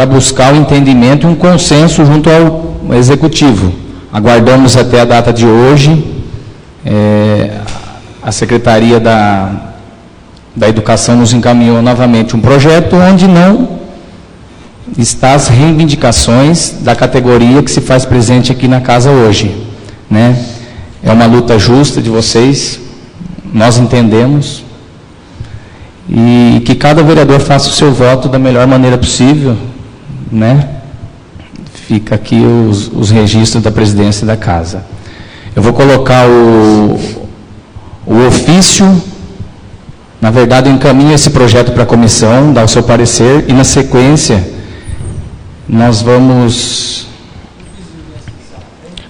buscar o entendimento e um consenso junto ao Executivo. Aguardamos até a data de hoje, a Secretaria da Educação nos encaminhou novamente um projeto onde não está as reivindicações da categoria que se faz presente aqui na casa hoje. É uma luta justa de vocês, nós entendemos, e que cada vereador faça o seu voto da melhor maneira possível, Fica aqui os registros da presidência da casa. Eu vou colocar o ofício. Na verdade, eu encaminho esse projeto para a comissão, dar o seu parecer, e na sequência, nós vamos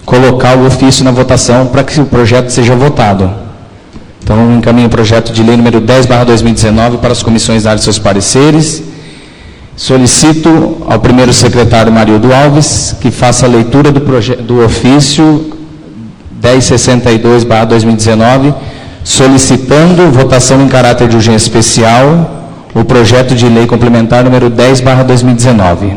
colocar o ofício na votação para que o projeto seja votado. Então, eu encaminho o projeto de lei número 10/2019 para as comissões darem seus pareceres. Solicito ao primeiro secretário Marildo Alves que faça a leitura do ofício 1062/2019, solicitando votação em caráter de urgência especial o projeto de lei complementar número 10/2019.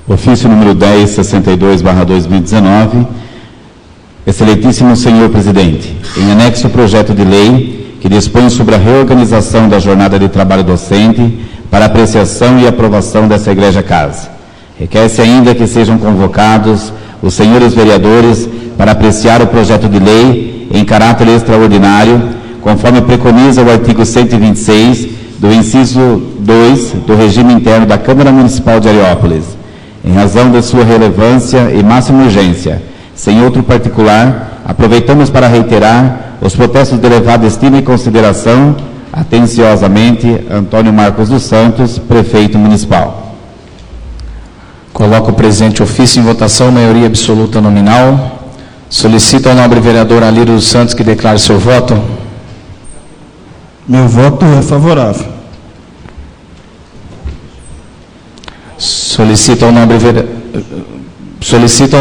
Ofício número 1062/2019. Excelentíssimo senhor presidente, em anexo ao projeto de lei que dispõe sobre a reorganização da jornada de trabalho docente para apreciação e aprovação dessa egrégia casa. Requer-se ainda que sejam convocados os senhores vereadores para apreciar o projeto de lei em caráter extraordinário, conforme preconiza o artigo 126 do inciso 2 do regime interno da Câmara Municipal de Areópolis, em razão de sua relevância e máxima urgência. Sem outro particular, aproveitamos para reiterar os protestos de elevada estima e consideração. Atenciosamente, Antônio Marcos dos Santos, Prefeito Municipal. Coloco o presente ofício em votação, maioria absoluta nominal. Solicito ao nobre vereador Alírio dos Santos que declare seu voto. Meu voto é favorável. Solicito ao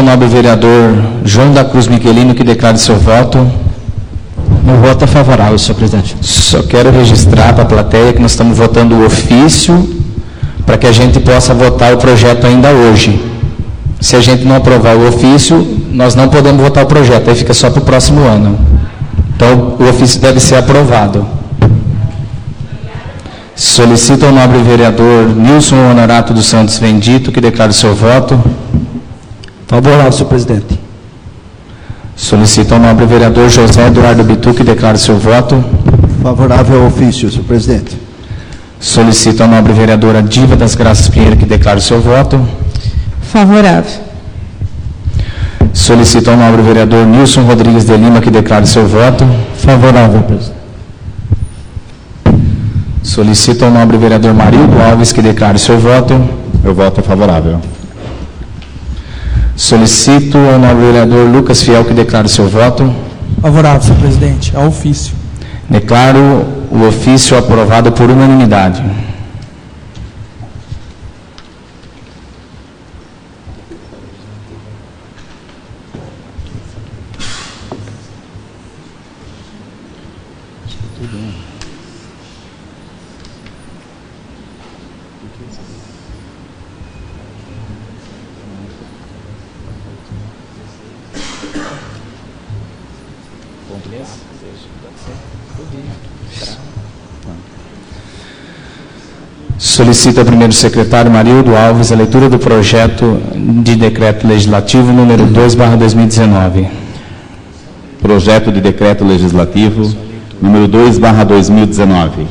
nobre vereador João da Cruz Miquelino que declare seu voto. Meu voto é favorável, senhor presidente. Só quero registrar para a plateia que nós estamos votando o ofício para que a gente possa votar o projeto ainda hoje. Se a gente não aprovar o ofício, nós não podemos votar o projeto, aí fica só para o próximo ano. Então, o ofício deve ser aprovado. Solicito ao nobre vereador Nilson Honorato dos Santos Vendito que declare seu voto. Favorável, senhor presidente. Solicito ao nobre vereador José Eduardo Bitu que declare seu voto. Favorável ao ofício, senhor presidente. Solicito ao nobre vereadora Diva das Graças Pinheiro que declare seu voto. Favorável. Solicito ao nobre vereador Nilson Rodrigues de Lima que declare seu voto. Favorável, presidente. Solicito ao nobre vereador Marildo Alves que declare seu voto. Meu voto é favorável. Solicito ao nobre vereador Lucas Fiel que declare seu voto. Favorável, senhor presidente, ao ofício. Declaro o ofício aprovado por unanimidade. Solicito ao primeiro secretário Marildo Alves a leitura do projeto de decreto legislativo número 2/2019. Projeto de decreto legislativo número 2/2019.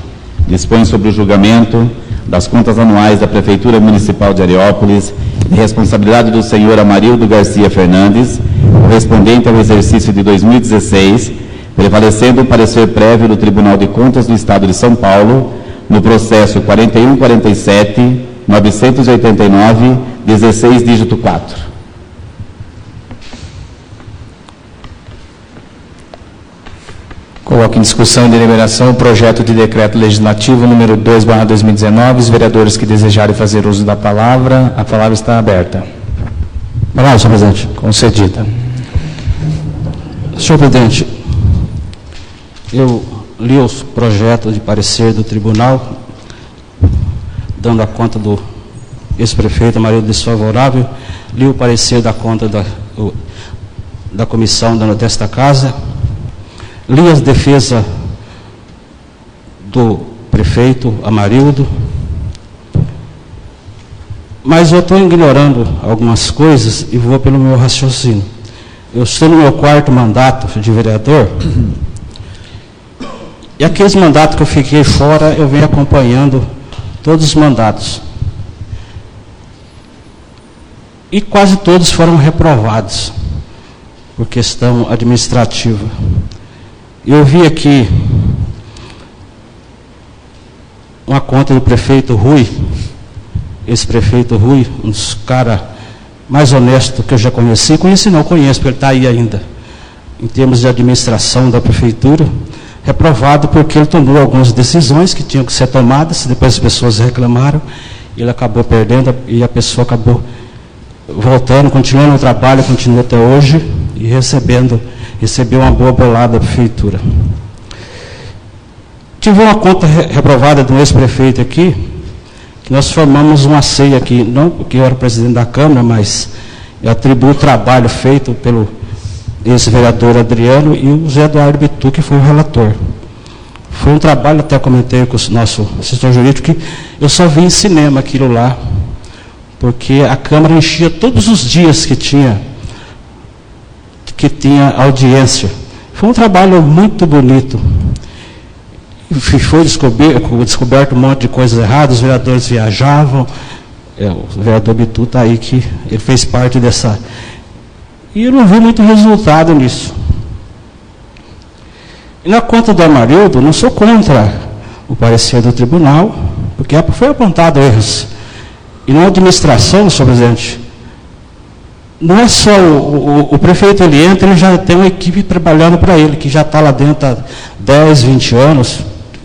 Dispõe sobre o julgamento das contas anuais da Prefeitura Municipal de Areópolis, de responsabilidade do senhor Amarildo Garcia Fernandes, correspondente ao exercício de 2016, prevalecendo o parecer prévio do Tribunal de Contas do Estado de São Paulo, no processo 4147-989, 16, dígito 4. Coloco em discussão e deliberação o projeto de decreto legislativo número 2/2019. Os vereadores que desejarem fazer uso da palavra, a palavra está aberta. Palavra, senhor presidente. Concedida. Senhor presidente, eu li os projetos de parecer do tribunal, dando a conta do ex-prefeito Amarildo desfavorável, li o parecer da conta da comissão desta casa, li as defesas do prefeito Amarildo, mas eu estou ignorando algumas coisas e vou pelo meu raciocínio. Eu estou no meu 4º mandato de vereador, e aqueles mandatos que eu fiquei fora, eu venho acompanhando todos os mandatos. E quase todos foram reprovados por questão administrativa. Eu vi aqui uma conta do prefeito Rui, ex-prefeito Rui, um dos caras mais honestos que eu já conheci. Conheci não, conheço, porque ele está aí ainda, em termos de administração da prefeitura. Reprovado porque ele tomou algumas decisões que tinham que ser tomadas, depois as pessoas reclamaram, ele acabou perdendo e a pessoa acabou voltando, continuando o trabalho, continua até hoje e recebeu uma boa bolada da prefeitura. Tive uma conta reprovada de um ex-prefeito aqui, que nós formamos uma ceia aqui, não porque eu era presidente da Câmara, mas eu atribuo o trabalho feito pelo esse vereador Adriano e o Zé Eduardo Bitu, que foi o relator. Foi um trabalho, até comentei com o nosso assessor jurídico, que eu só vi em cinema aquilo lá, porque a Câmara enchia todos os dias que tinha que tinha audiência. Foi um trabalho muito bonito. Foi descoberto um monte de coisas erradas, os vereadores viajavam, o vereador Bitu está aí, que ele fez parte dessa... E eu não vi muito resultado nisso. E na conta do Amarildo, não sou contra o parecer do tribunal, porque foi apontado erros. E na administração, senhor presidente, não é só o prefeito, ele entra, ele já tem uma equipe trabalhando para ele, que já está lá dentro há 10, 20 anos,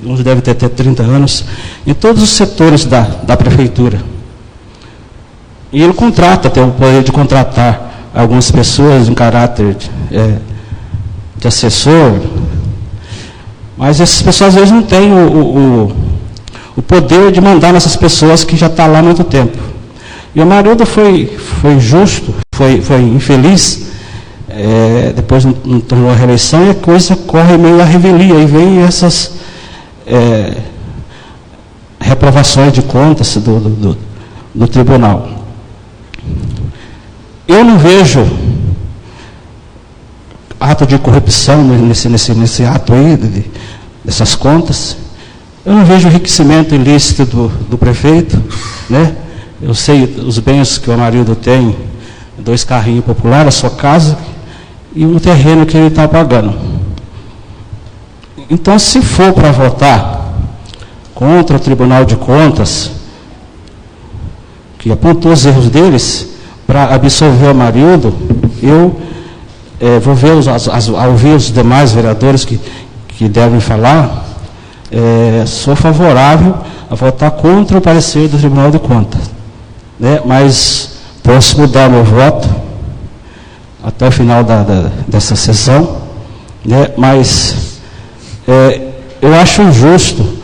uns devem ter 30 anos, em todos os setores da prefeitura. E ele contrata, tem o poder de contratar algumas pessoas em caráter de assessor, mas essas pessoas às vezes não têm o poder de mandar nessas pessoas que já estão lá há muito tempo. E o Amarildo foi justo, foi infeliz, depois não tomou a reeleição, e a coisa corre meio à revelia, e vem essas reprovações de contas do tribunal. Eu não vejo ato de corrupção nesse ato aí, dessas contas. Eu não vejo enriquecimento ilícito do prefeito, né? Eu sei os bens que o Amarildo tem, 2 carrinhos populares, a sua casa e um terreno que ele está pagando. Então, se for para votar contra o Tribunal de Contas, que apontou os erros deles, para absolver o Amarildo, eu vou ver ouvir os demais vereadores que devem falar, sou favorável a votar contra o parecer do Tribunal de Contas, né? Mas posso mudar meu voto até o final dessa sessão, né? Mas eu acho injusto.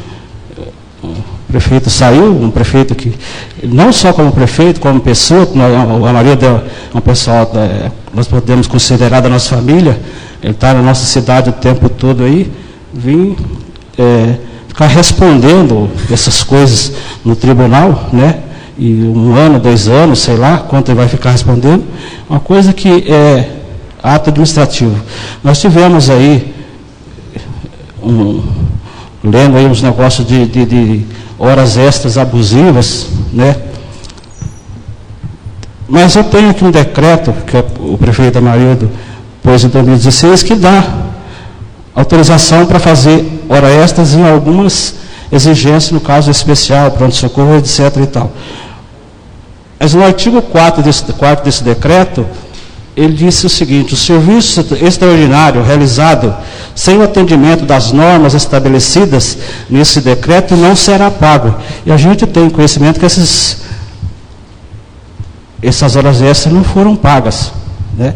O prefeito saiu, um prefeito que, não só como prefeito, como pessoa, a Maria é uma pessoa, nós podemos considerar da nossa família, ele está na nossa cidade o tempo todo aí, vim ficar respondendo essas coisas no tribunal, né? E 1 ano, 2 anos, sei lá, quanto ele vai ficar respondendo, uma coisa que é ato administrativo. Nós tivemos aí, lendo aí uns negócios de horas extras abusivas, né? Mas eu tenho aqui um decreto que o prefeito Amarildo pôs em 2016 que dá autorização para fazer horas extras em algumas exigências, no caso especial, pronto-socorro, etc. e tal. Mas no artigo 4 desse decreto, ele disse o seguinte: o serviço extraordinário realizado sem o atendimento das normas estabelecidas nesse decreto não será pago. E a gente tem conhecimento que essas horas extras não foram pagas, né?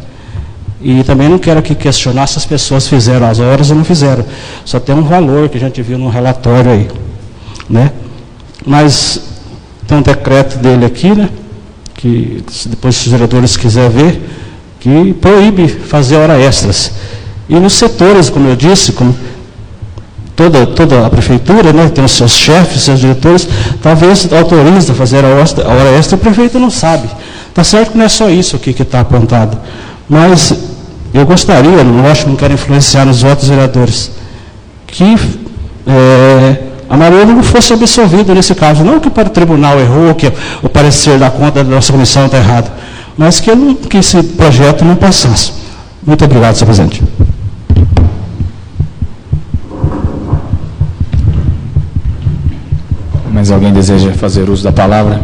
E também não quero aqui questionar se as pessoas fizeram as horas ou não fizeram. Só tem um valor que a gente viu no relatório aí, né? Mas tem um decreto dele aqui, né? Que depois se os vereadores quiserem ver, que proíbe fazer horas extras. E nos setores, como eu disse, como toda a prefeitura, né, tem os seus chefes, seus diretores, talvez autorize a fazer a hora extra, o prefeito não sabe. Está certo que não é só isso aqui que está apontado. Mas eu gostaria, não quero influenciar nos votos dos vereadores, que a Maria não fosse absolvida nesse caso. Não que para o tribunal errou, que o parecer da conta da nossa comissão está errado, mas que esse projeto não passasse. Muito obrigado, senhor presidente. Mais alguém deseja fazer uso da palavra?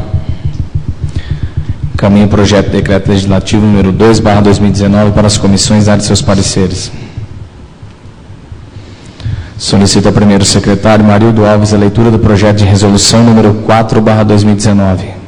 Encaminho o projeto de decreto legislativo número 2/2019 para as comissões darem seus pareceres. Solicito ao primeiro secretário Marildo Alves a leitura do projeto de resolução número 4/2019.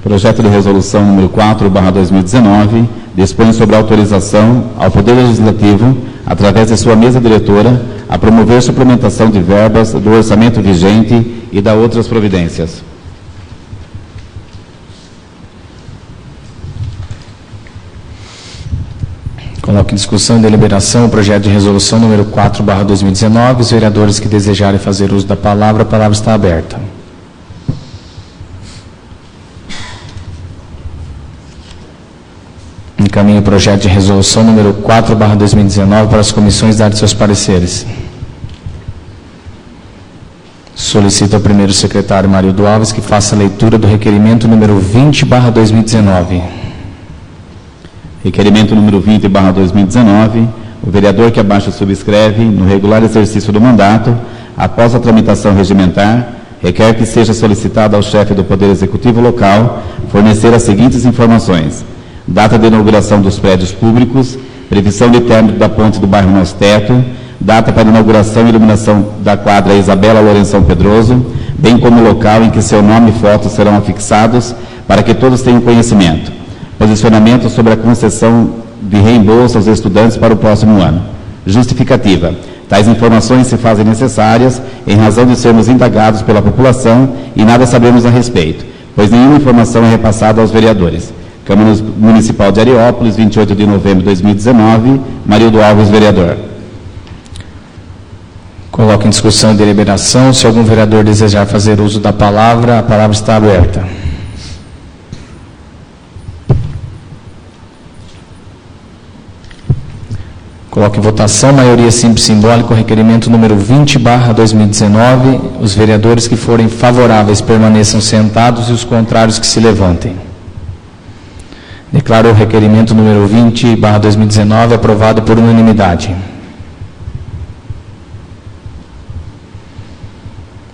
Projeto de resolução número 4/2019 dispõe sobre a autorização ao Poder Legislativo, através de sua mesa diretora, a promover suplementação de verbas do orçamento vigente e da outras providências. Com a Coloco em discussão e deliberação o projeto de resolução número 4/2019. Os vereadores que desejarem fazer uso da palavra, a palavra está aberta. Encaminho o projeto de resolução número 4/2019 para as comissões darem seus pareceres. Solicito ao primeiro secretário Marildo Alves que faça a leitura do requerimento número 20/2019. Requerimento número 20/2019. O vereador que abaixo subscreve, no regular exercício do mandato, após a tramitação regimentar, requer que seja solicitado ao chefe do Poder Executivo local fornecer as seguintes informações: data de inauguração dos prédios públicos, previsão de término da ponte do bairro Nosso Teto, data para inauguração e iluminação da quadra Isabela Lourenção Pedroso, bem como o local em que seu nome e fotos serão afixados, para que todos tenham conhecimento. Posicionamento sobre a concessão de reembolso aos estudantes para o próximo ano. Justificativa. Tais informações se fazem necessárias em razão de sermos indagados pela população e nada sabemos a respeito, pois nenhuma informação é repassada aos vereadores. Câmara Municipal de Areópolis, 28 de novembro de 2019, Marildo Alves, vereador. Coloco em discussão e deliberação. Se algum vereador desejar fazer uso da palavra, a palavra está aberta. Coloco em votação, maioria simples simbólica, o requerimento número 20/2019. Os vereadores que forem favoráveis permaneçam sentados e os contrários que se levantem. Declaro o requerimento número 20/2019 aprovado por unanimidade.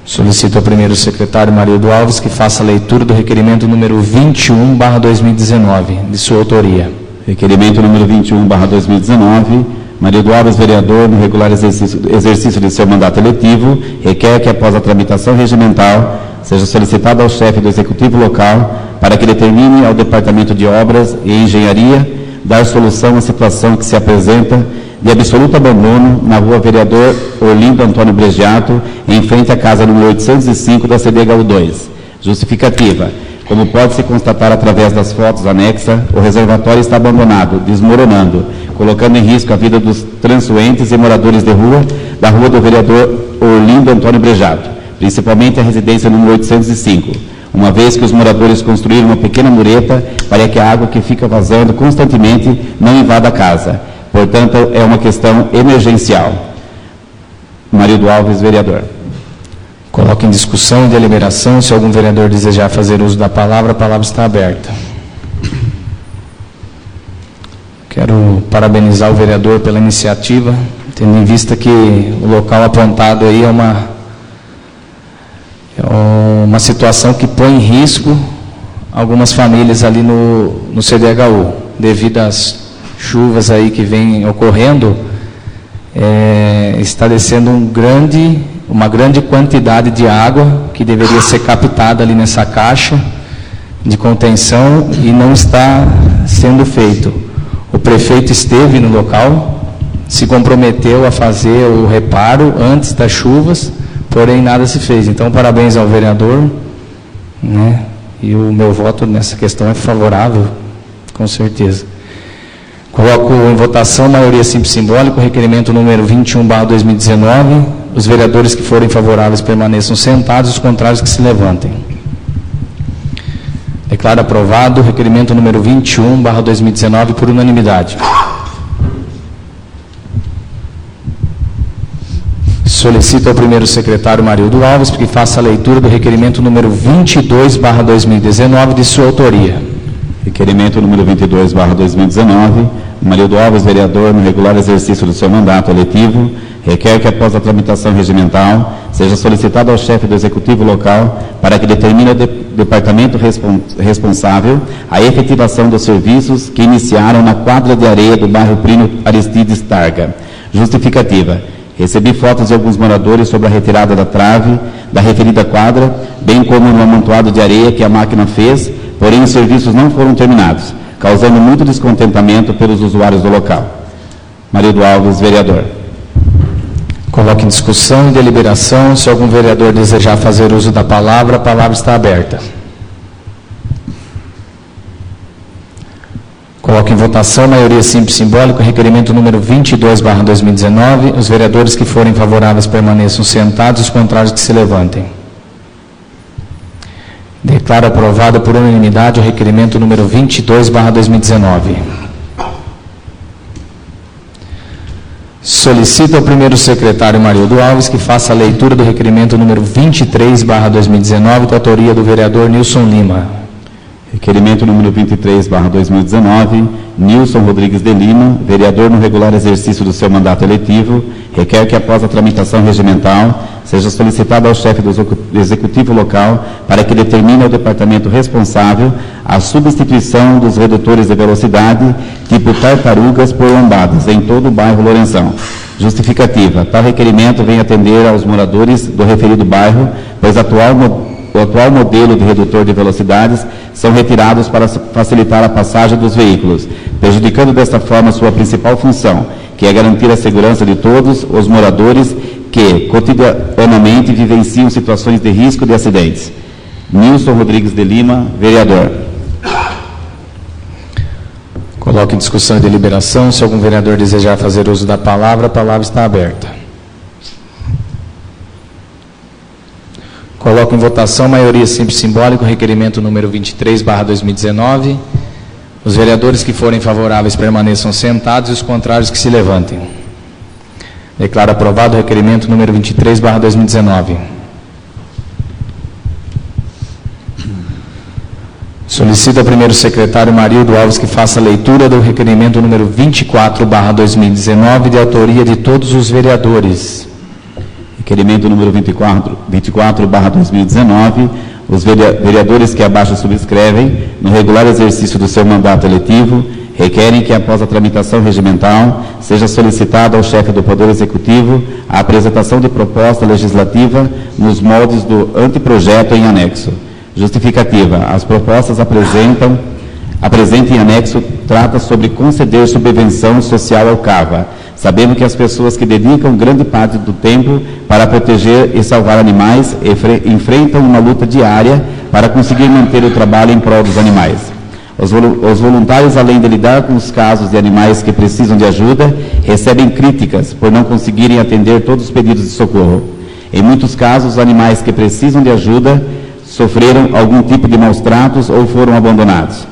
Solicito ao primeiro secretário Marildo Alves que faça a leitura do requerimento número 21/2019, de sua autoria. Requerimento número 21/2019. Marildo Alves, vereador, no regular exercício de seu mandato eletivo, requer que, após a tramitação regimental, seja solicitado ao chefe do Executivo local para que determine ao Departamento de Obras e Engenharia dar solução à situação que se apresenta de absoluto abandono na rua Vereador Orlindo Antônio Bregiato, em frente à casa número 805 da CDHU 2. Justificativa. Como pode-se constatar através das fotos anexas, o reservatório está abandonado, desmoronando, colocando em risco a vida dos transuentes e moradores de rua da rua do Vereador Orlindo Antônio Bregiato, principalmente a residência número 805, uma vez que os moradores construíram uma pequena mureta para que a água que fica vazando constantemente não invada a casa. Portanto, é uma questão emergencial. Marildo Alves, vereador. Coloco em discussão e deliberação. Se algum vereador desejar fazer uso da palavra, a palavra está aberta. Quero parabenizar o vereador pela iniciativa, tendo em vista que o local apontado aí é uma situação que põe em risco algumas famílias ali no CDHU, devido às chuvas aí que vêm ocorrendo. Está descendo uma grande quantidade de água que deveria ser captada ali nessa caixa de contenção e não está sendo feito. O prefeito esteve no local, se comprometeu a fazer o reparo antes das chuvas, porém nada se fez. Então, parabéns ao vereador, né? E o meu voto nessa questão é favorável, com certeza. Coloco em votação, maioria simples simbólica, o requerimento número 21/2019. Os vereadores que forem favoráveis permaneçam sentados, os contrários que se levantem. Declaro aprovado o requerimento número 21/2019 por unanimidade. Solicito ao primeiro secretário Marildo Alves que faça a leitura do requerimento número 22/2019 de sua autoria. Requerimento número 22/2019. Marildo Alves, vereador, no regular exercício do seu mandato eletivo, requer que, após a tramitação regimental, seja solicitado ao chefe do Executivo local para que determine ao departamento responsável a efetivação dos serviços que iniciaram na quadra de areia do bairro Plínio Aristides Targa. Justificativa. Recebi fotos de alguns moradores sobre a retirada da trave da referida quadra, bem como no amontoado de areia que a máquina fez, porém os serviços não foram terminados, causando muito descontentamento pelos usuários do local. Marildo Alves, vereador. Coloque em discussão e deliberação. Se algum vereador desejar fazer uso da palavra, a palavra está aberta. Coloco em votação, maioria simples simbólica, requerimento número 22/2019. Os vereadores que forem favoráveis permaneçam sentados, os contrários que se levantem. Declaro aprovado por unanimidade o requerimento número 22/2019. Solicito ao primeiro secretário Marildo Alves que faça a leitura do requerimento número 23/2019, de autoria do vereador Nilson Lima. Requerimento número 23/2019, Nilson Rodrigues de Lima, vereador no regular exercício do seu mandato eletivo, requer que após a tramitação regimental seja solicitado ao chefe do executivo local para que determine ao departamento responsável a substituição dos redutores de velocidade tipo tartarugas por lombadas em todo o bairro Lourenção. Justificativa: tal requerimento vem atender aos moradores do referido bairro, pois o atual modelo de redutor de velocidades são retirados para facilitar a passagem dos veículos, prejudicando desta forma sua principal função, que é garantir a segurança de todos os moradores que, cotidianamente, vivenciam situações de risco de acidentes. Nilson Rodrigues de Lima, vereador. Coloco em discussão e deliberação. Se algum vereador desejar fazer uso da palavra, a palavra está aberta. Coloco em votação, maioria simples simbólica, requerimento número 23/2019. Os vereadores que forem favoráveis permaneçam sentados e os contrários que se levantem. Declaro aprovado o requerimento número 23/2019. Solicito ao primeiro secretário Marildo Alves que faça a leitura do requerimento número 24/2019, de autoria de todos os vereadores. Requerimento número 24/2019, os vereadores que abaixo subscrevem, no regular exercício do seu mandato eletivo, requerem que, após a tramitação regimental, seja solicitado ao chefe do Poder Executivo a apresentação de proposta legislativa nos moldes do anteprojeto em anexo. Justificativa: as propostas apresentem em anexo trata sobre conceder subvenção social ao CAVA, sabendo que as pessoas que dedicam grande parte do tempo para proteger e salvar animais enfrentam uma luta diária para conseguir manter o trabalho em prol dos animais. Os voluntários, além de lidar com os casos de animais que precisam de ajuda, recebem críticas por não conseguirem atender todos os pedidos de socorro. Em muitos casos, os animais que precisam de ajuda sofreram algum tipo de maus tratos ou foram abandonados.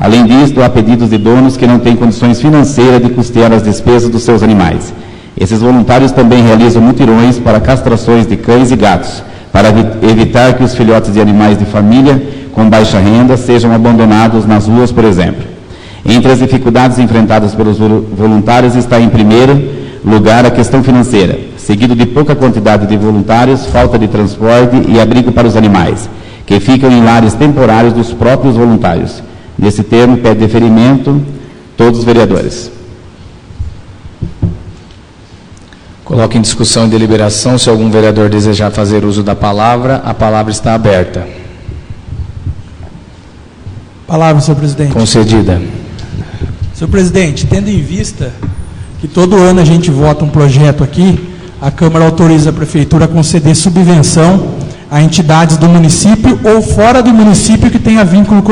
Além disso, há pedidos de donos que não têm condições financeiras de custear as despesas dos seus animais. Esses voluntários também realizam mutirões para castrações de cães e gatos, para evitar que os filhotes de animais de família com baixa renda sejam abandonados nas ruas, por exemplo. Entre as dificuldades enfrentadas pelos voluntários está, em primeiro lugar, a questão financeira, seguido de pouca quantidade de voluntários, falta de transporte e abrigo para os animais, que ficam em lares temporários dos próprios voluntários. Nesse termo, pede deferimento todos os vereadores. Coloco em discussão e deliberação. Se algum vereador desejar fazer uso da palavra, a palavra está aberta. Palavra, senhor presidente. Concedida. Senhor presidente, tendo em vista que todo ano a gente vota um projeto aqui, a Câmara autoriza a Prefeitura a conceder subvenção a entidades do município ou fora do município que tenha vínculo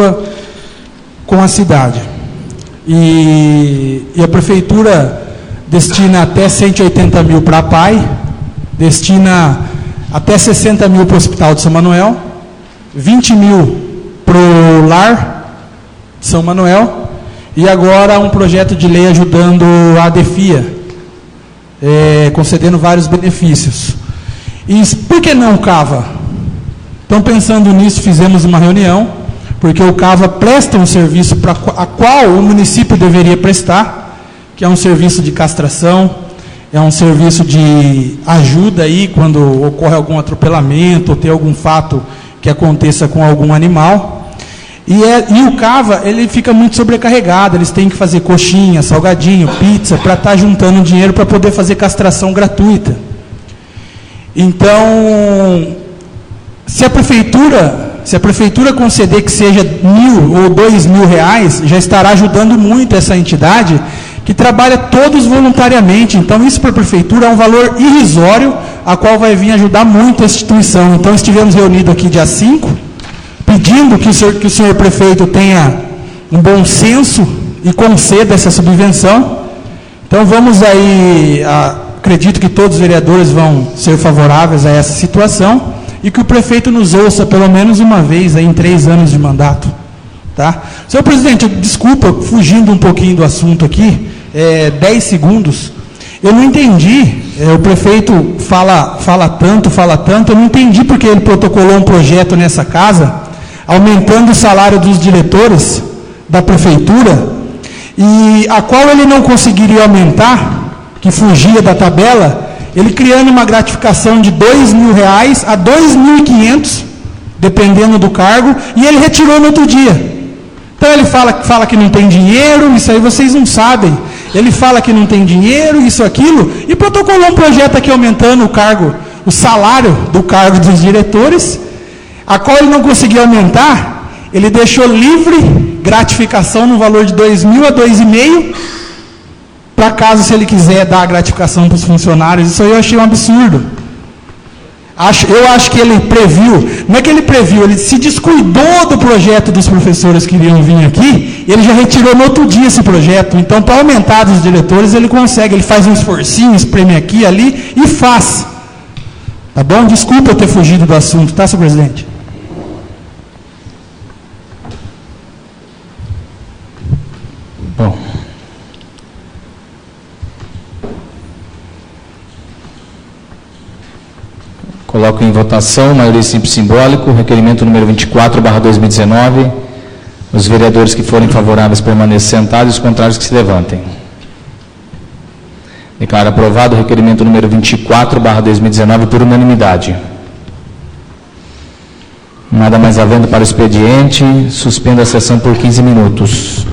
com a cidade. E a Prefeitura destina até 180 mil para a PAI, destina até 60 mil para o Hospital de São Manuel, 20 mil para o Lar de São Manuel, e agora um projeto de lei ajudando a DEFIA, concedendo vários benefícios. E por que não o CAVA? Então, pensando nisso, fizemos uma reunião, porque o CAVA presta um serviço a qual o município deveria prestar, que é um serviço de castração, é um serviço de ajuda aí quando ocorre algum atropelamento ou tem algum fato que aconteça com algum animal. E o CAVA, ele fica muito sobrecarregado, eles têm que fazer coxinha, salgadinho, pizza, para estar juntando dinheiro para poder fazer castração gratuita. Então, se a Prefeitura conceder que seja 1.000 ou 2.000 reais, já estará ajudando muito essa entidade, que trabalha todos voluntariamente. Então, isso para a Prefeitura é um valor irrisório, a qual vai vir ajudar muito a instituição. Então, estivemos reunidos aqui dia 5, pedindo que o senhor prefeito tenha um bom senso e conceda essa subvenção. Então vamos aí, acredito que todos os vereadores vão ser favoráveis a essa situação e que o prefeito nos ouça pelo menos uma vez aí em 3 anos de mandato. Tá? Senhor presidente, desculpa, fugindo um pouquinho do assunto aqui, 10 segundos. Eu não entendi, o prefeito fala tanto, eu não entendi porque ele protocolou um projeto nessa casa, aumentando o salário dos diretores da prefeitura, e a qual ele não conseguiria aumentar, que fugia da tabela, ele criando uma gratificação de R$2.000 a R$2.500, dependendo do cargo, e ele retirou no outro dia. Então ele fala que não tem dinheiro, isso aí vocês não sabem. Ele fala que não tem dinheiro, isso, aquilo, e protocolou um projeto aqui aumentando o salário do cargo dos diretores, a qual ele não conseguiu aumentar, ele deixou livre gratificação no valor de R$2.000 a R$2.500, para caso se ele quiser dar a gratificação para os funcionários. Isso aí eu achei um absurdo. Eu acho que ele previu, não é que ele previu, ele se descuidou do projeto dos professores que iriam vir aqui, ele já retirou no outro dia esse projeto. Então, para aumentar dos diretores, ele consegue, ele faz um esforcinho, espreme aqui, ali e faz. Tá bom? Desculpa eu ter fugido do assunto, tá, senhor presidente? Bom. Coloco em votação, maioria simples simbólico, requerimento número 24/2019. Os vereadores que forem favoráveis permaneçam sentados e os contrários que se levantem. Declaro aprovado o requerimento número 24/2019 por unanimidade. Nada mais havendo para o expediente, suspendo a sessão por 15 minutos.